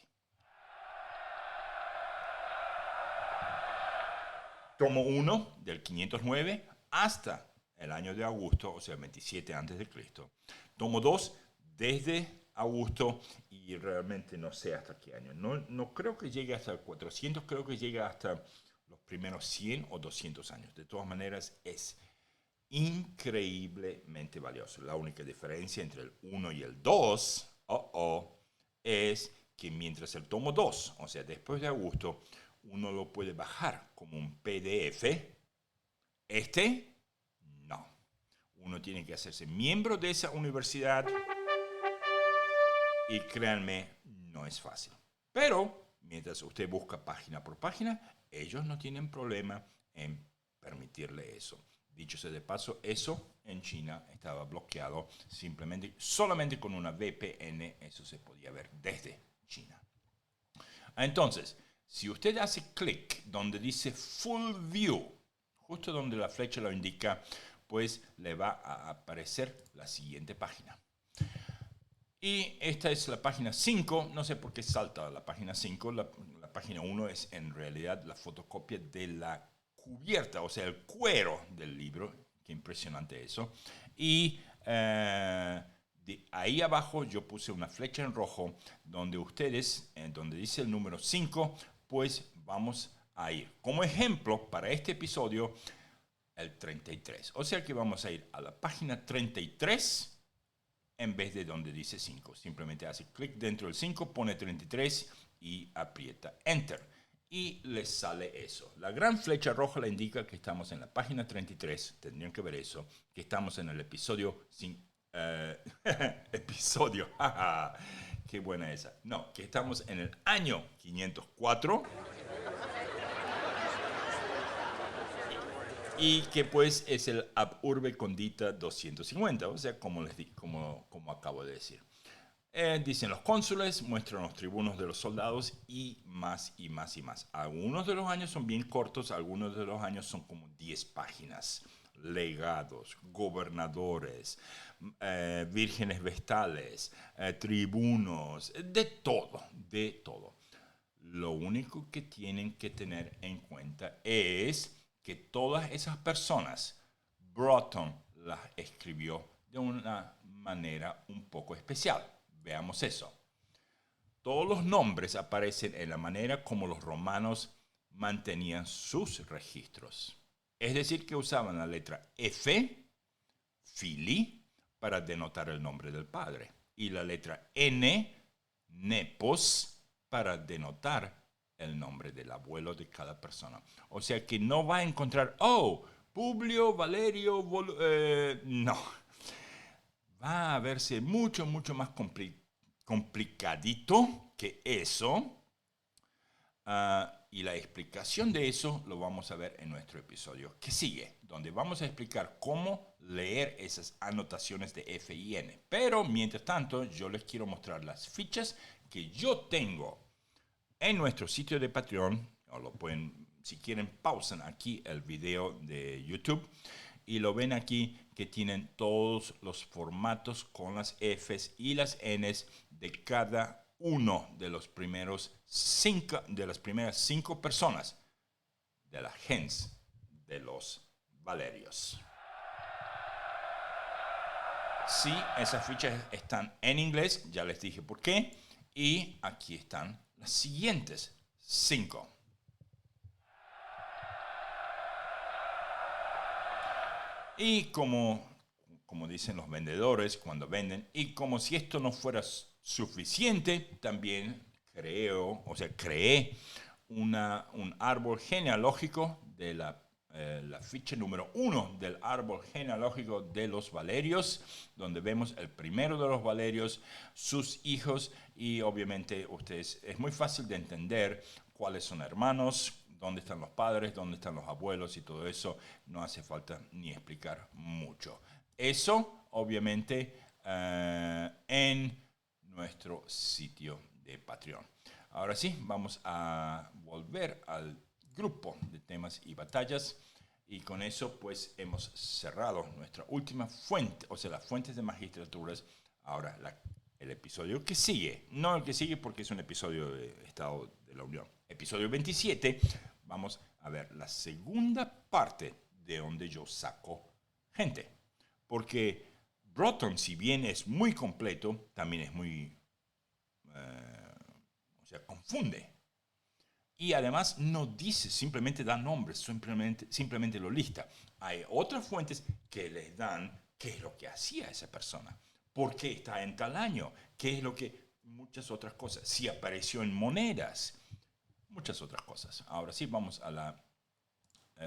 Speaker 1: Tomo 1 del 509 hasta el año de Augusto, o sea, 27 antes de Cristo. Tomo 2 desde Augusto y realmente no sé hasta qué año. No creo que llegue hasta el 400, creo que llega hasta los primeros 100 o 200 años. De todas maneras, es increíblemente valioso. La única diferencia entre el 1 y el 2 es que mientras el tomo 2, o sea, después de Augusto, uno lo puede bajar como un PDF, no. Uno tiene que hacerse miembro de esa universidad y créanme, no es fácil. Pero mientras usted busca página por página, ellos no tienen problema en permitirle eso. Dicho sea de paso, eso en China estaba bloqueado solamente con una VPN, eso se podía ver desde China. Entonces, si usted hace clic donde dice Full View, justo donde la flecha lo indica, pues le va a aparecer la siguiente página. Y esta es la página 5, no sé por qué salta a la página 5, la página 1 es en realidad la fotocopia de la cubierta, o sea, el cuero del libro, qué impresionante eso. Y de ahí abajo yo puse una flecha en rojo donde ustedes, donde dice el número 5, pues vamos a ir. Como ejemplo, para este episodio, el 33. O sea que vamos a ir a la página 33 en vez de donde dice 5. Simplemente hace clic dentro del 5, pone 33 y aprieta Enter. Y les sale eso. La gran flecha roja le indica que estamos en la página 33. Tendrían que ver eso. Que estamos en el episodio... episodio. Qué buena esa. No, que estamos en el año 504. Y que pues es el Ab Urbe Condita 250, o sea, como acabo de decir. Dicen los cónsules, muestran los tribunos de los soldados y más y más y más. Algunos de los años son bien cortos, algunos de los años son como 10 páginas. Legados, gobernadores, vírgenes vestales, tribunos, de todo, de todo. Lo único que tienen que tener en cuenta es que todas esas personas, Broughton las escribió de una manera un poco especial. Veamos eso. Todos los nombres aparecen en la manera como los romanos mantenían sus registros. Es decir, que usaban la letra F, Fili, para denotar el nombre del padre, y la letra N, Nepos, para denotar el nombre del abuelo de cada persona. O sea que no va a encontrar, Publio, Valerio, no. Va a verse mucho, mucho más complicadito que eso. Y la explicación de eso lo vamos a ver en nuestro episodio que sigue, donde vamos a explicar cómo leer esas anotaciones de F y N. Pero mientras tanto, yo les quiero mostrar las fichas que yo tengo en nuestro sitio de Patreon. O lo pueden, si quieren, pausen aquí el video de YouTube y lo ven aquí que tienen todos los formatos con las Fs y las Ns de cada uno de los primeros de las primeras 5 personas de la gens de los Valerios. Sí, esas fichas están en inglés, ya les dije por qué, y aquí están las siguientes 5. Y como dicen los vendedores cuando venden, y como si esto no fuera suficiente, también creé un árbol genealógico de la ficha número 1 del árbol genealógico de los Valerios, donde vemos el primero de los Valerios, sus hijos, y obviamente es muy fácil de entender cuáles son hermanos, dónde están los padres, dónde están los abuelos y todo eso. No hace falta ni explicar mucho. Eso, obviamente, en nuestro sitio de Patreon. Ahora sí, vamos a volver al grupo de temas y batallas. Y con eso, pues, hemos cerrado nuestra última fuente, o sea, las fuentes de magistraturas. Ahora, el episodio que sigue, no el que sigue porque es un episodio de Estado de la Unión. Episodio 27, vamos a ver la segunda parte de donde yo saco gente. Porque Broughton, si bien es muy completo, también es muy, o sea, confunde. Y además no dice, simplemente da nombres, simplemente lo lista. Hay otras fuentes que les dan qué es lo que hacía esa persona, por qué está en tal año, qué es lo que, muchas otras cosas, si apareció en monedas, muchas otras cosas. Ahora sí, vamos a la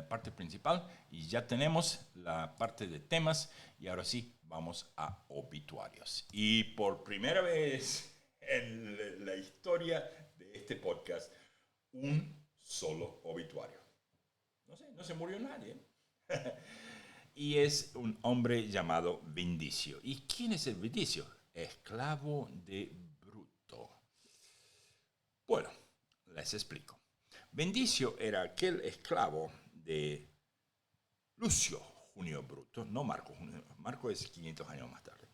Speaker 1: parte principal y ya tenemos la parte de temas y ahora sí, vamos a obituarios. Y por primera vez en la historia de este podcast, un solo obituario. No se murió nadie. Y es un hombre llamado Vindicio. ¿Y quién es el Vindicio? Esclavo de Bruto. Bueno, les explico. Vindicio era aquel esclavo de Lucio Junio Bruto, no Marco. Marco es 500 años más tarde.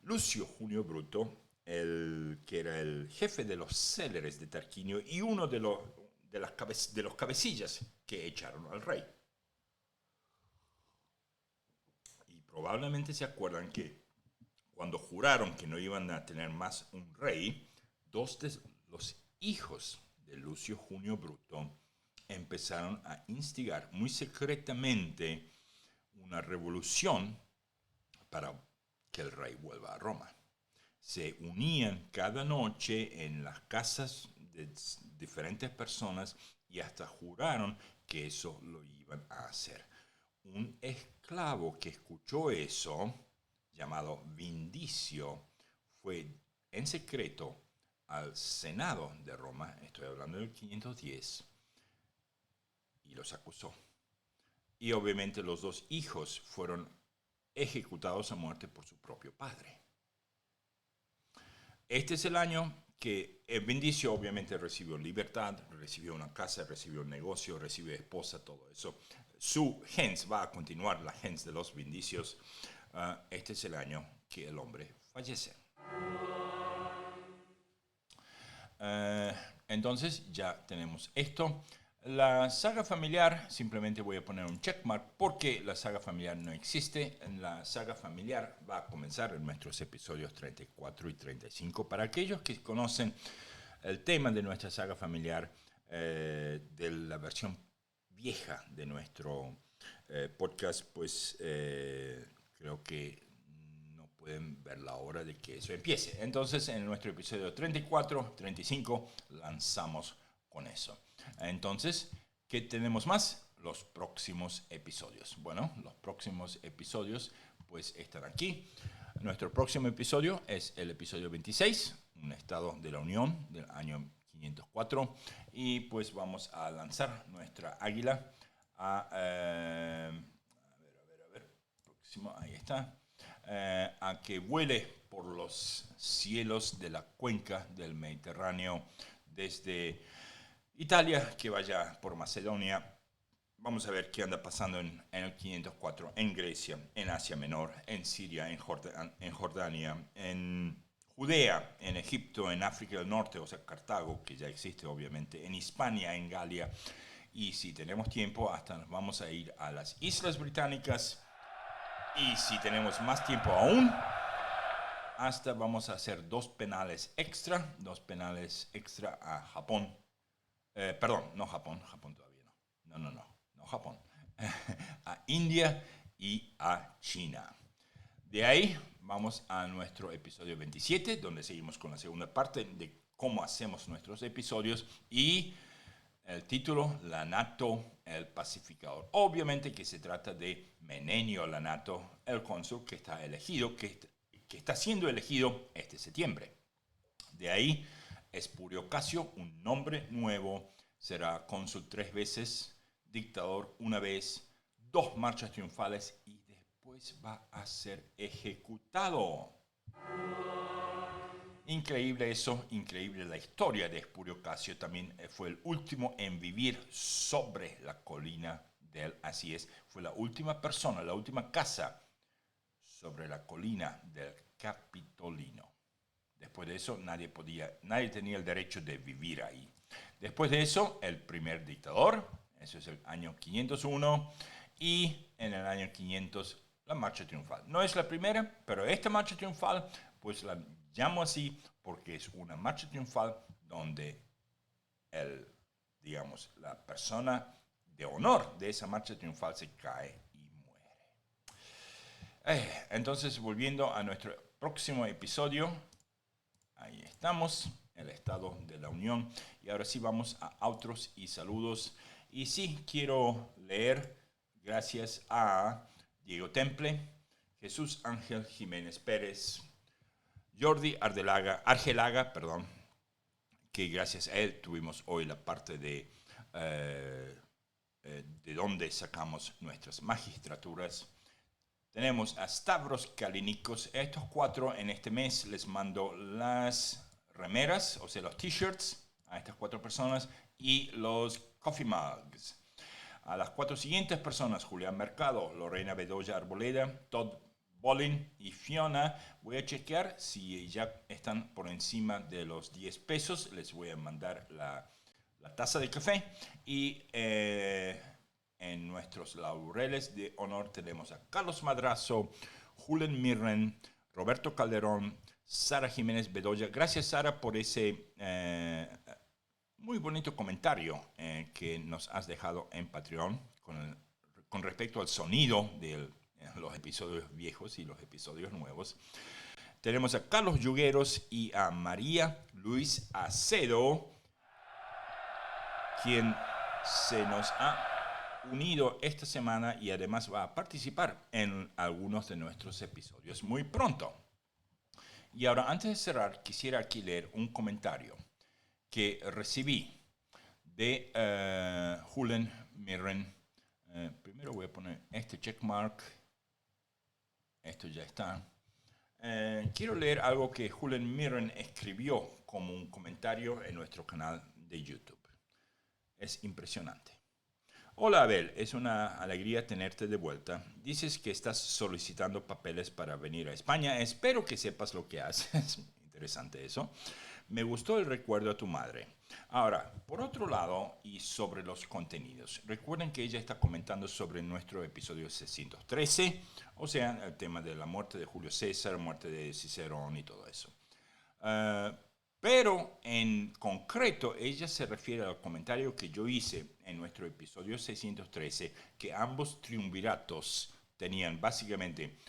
Speaker 1: Lucio Junio Bruto, que era el jefe de los céleres de Tarquinio y uno de los cabecillas que echaron al rey. Y probablemente se acuerdan que cuando juraron que no iban a tener más un rey, dos de los hijos de Lucio Junio Bruto empezaron a instigar muy secretamente una revolución para que el rey vuelva a Roma. Se unían cada noche en las casas de diferentes personas y hasta juraron que eso lo iban a hacer. Un esclavo que escuchó eso, llamado Vindicio, fue en secreto al Senado de Roma, estoy hablando del 510, y los acusó. Y obviamente los dos hijos fueron ejecutados a muerte por su propio padre. Este es el año que Vindicio obviamente recibió libertad, recibió una casa, recibió un negocio, recibió esposa, todo eso. Su gens va a continuar, la gens de los Vindicios. Este es el año que el hombre fallece. Entonces ya tenemos esto. La saga familiar, simplemente voy a poner un checkmark porque la saga familiar no existe. La saga familiar va a comenzar en nuestros episodios 34 y 35. Para aquellos que conocen el tema de nuestra saga familiar, de la versión vieja de nuestro podcast, pues creo que no pueden ver la hora de que eso empiece. Entonces, en nuestro episodio 34, 35, lanzamos con eso. Entonces, ¿qué tenemos más? Los próximos episodios. Bueno, los próximos episodios pues están aquí. Nuestro próximo episodio es el episodio 26, un estado de la Unión del año 504. Y pues vamos a lanzar nuestra águila a ver, próximo, ahí está. A que vuele por los cielos de la cuenca del Mediterráneo desde Italia, que vaya por Macedonia. Vamos a ver qué anda pasando en el 504, en Grecia, en Asia Menor, en Siria, en Jordania, en Judea, en Egipto, en África del Norte, o sea, Cartago, que ya existe obviamente, en Hispania, en Galia. Y si tenemos tiempo, hasta nos vamos a ir a las Islas Británicas. Y si tenemos más tiempo aún, hasta vamos a hacer dos penales extra a Japón. Perdón, no Japón todavía no. No Japón. A India y a China. De ahí vamos a nuestro episodio 27, donde seguimos con la segunda parte de cómo hacemos nuestros episodios y el título, Lanato, el pacificador. Obviamente que se trata de Menenio Lanato, el cónsul que está elegido, que está siendo elegido este septiembre. De ahí, Espurio Casio, un nombre nuevo, será cónsul 3 veces, dictador 1 vez, 2 marchas triunfales y después pues va a ser ejecutado. Increíble eso, increíble la historia de Espurio Casio. También fue el último en vivir sobre la colina de él. Así es, fue la última persona, la última casa sobre la colina del Capitolino. Después de eso, nadie tenía el derecho de vivir ahí. Después de eso, el primer dictador, eso es el año 501, y en el año 500 la marcha triunfal. No es la primera, pero esta marcha triunfal, pues la llamo así porque es una marcha triunfal donde la persona de honor de esa marcha triunfal se cae y muere. Entonces, volviendo a nuestro próximo episodio, ahí estamos, el Estado de la Unión. Y ahora sí vamos a outros y saludos. Y sí, quiero leer, gracias a Diego Temple, Jesús Ángel Jiménez Pérez, Jordi Argelaga, que gracias a él tuvimos hoy la parte de donde sacamos nuestras magistraturas. Tenemos a Stavros Kalinikos. Estos 4 en este mes les mando las remeras, o sea, los t-shirts a estas 4 personas y los coffee mugs. A las 4 siguientes personas, Julián Mercado, Lorena Bedoya Arboleda, Todd Bolin y Fiona, voy a chequear si ya están por encima de los 10 pesos. Les voy a mandar la taza de café. Y en nuestros laureles de honor tenemos a Carlos Madrazo, Julen Mirren, Roberto Calderón, Sara Jiménez Bedoya. Gracias, Sara, por ese muy bonito comentario que nos has dejado en Patreon con respecto al sonido de los episodios viejos y los episodios nuevos. Tenemos a Carlos Yugueros y a María Luis Acedo, quien se nos ha unido esta semana y además va a participar en algunos de nuestros episodios muy pronto. Y ahora, antes de cerrar, quisiera aquí leer un comentario que recibí de Julen Mirren. Primero voy a poner este checkmark. Esto ya está. Quiero leer algo que Julen Mirren escribió como un comentario en nuestro canal de YouTube. Es impresionante. Hola Abel, es una alegría tenerte de vuelta. Dices que estás solicitando papeles para venir a España. Espero que sepas lo que haces. Interesante eso. Me gustó el recuerdo a tu madre. Ahora, por otro lado, y sobre los contenidos. Recuerden que ella está comentando sobre nuestro episodio 613, o sea, el tema de la muerte de Julio César, muerte de Cicerón y todo eso. Pero en concreto, ella se refiere al comentario que yo hice en nuestro episodio 613, que ambos triunviratos tenían básicamente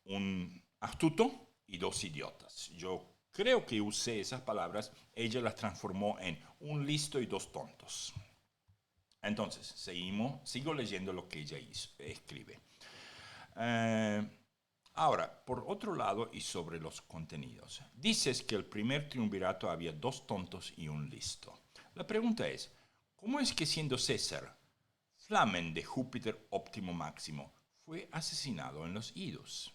Speaker 1: un astuto y 2 idiotas. Yo creo que usé esas palabras, ella las transformó en un listo y 2 tontos. Entonces, sigo leyendo lo que ella escribe. Ahora, por otro lado y sobre los contenidos. Dices que el primer triunvirato había 2 tontos y 1 listo. La pregunta es, ¿cómo es que siendo César, Flamen de Júpiter óptimo máximo, fue asesinado en los Idos?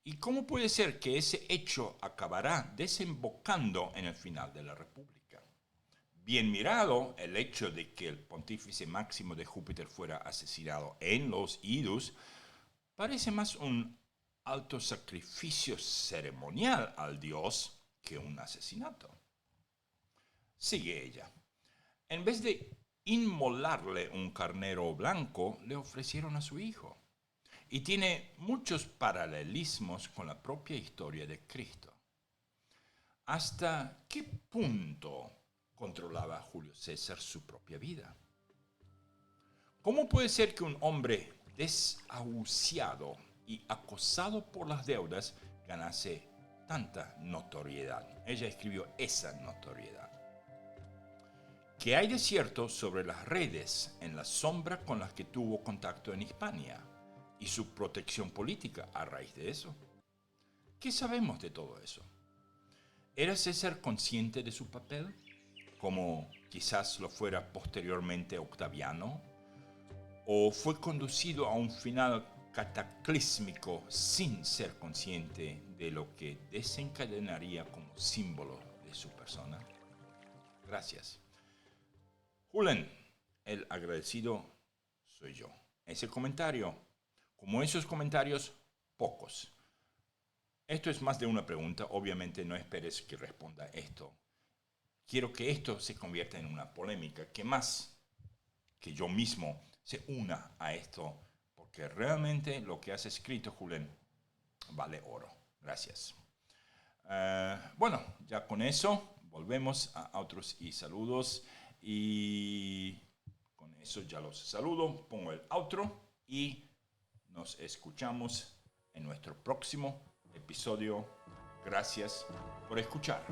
Speaker 1: ¿Y cómo puede ser que ese hecho acabará desembocando en el final de la República? Bien mirado, el hecho de que el pontífice máximo de Júpiter fuera asesinado en los Idus parece más un alto sacrificio ceremonial al dios que un asesinato. Sigue ella. En vez de inmolarle un carnero blanco, le ofrecieron a su hijo. Y tiene muchos paralelismos con la propia historia de Cristo. ¿Hasta qué punto controlaba Julio César su propia vida? ¿Cómo puede ser que un hombre desahuciado y acosado por las deudas ganase tanta notoriedad? Ella escribió esa notoriedad. ¿Qué hay de cierto sobre las redes en la sombra con las que tuvo contacto en Hispania y su protección política a raíz de eso? ¿Qué sabemos de todo eso? ¿Era César consciente de su papel, como quizás lo fuera posteriormente Octaviano? ¿O fue conducido a un final cataclísmico sin ser consciente de lo que desencadenaría como símbolo de su persona? Gracias. Julen, el agradecido soy yo. Ese comentario, como esos comentarios, pocos. Esto es más de una pregunta, obviamente no esperes que responda esto. Quiero que esto se convierta en una polémica, que más que yo mismo se una a esto, porque realmente lo que has escrito, Julen, vale oro. Gracias. Bueno, ya con eso volvemos a outros y saludos, y con eso ya los saludo, pongo el outro y nos escuchamos en nuestro próximo episodio. Gracias por escuchar.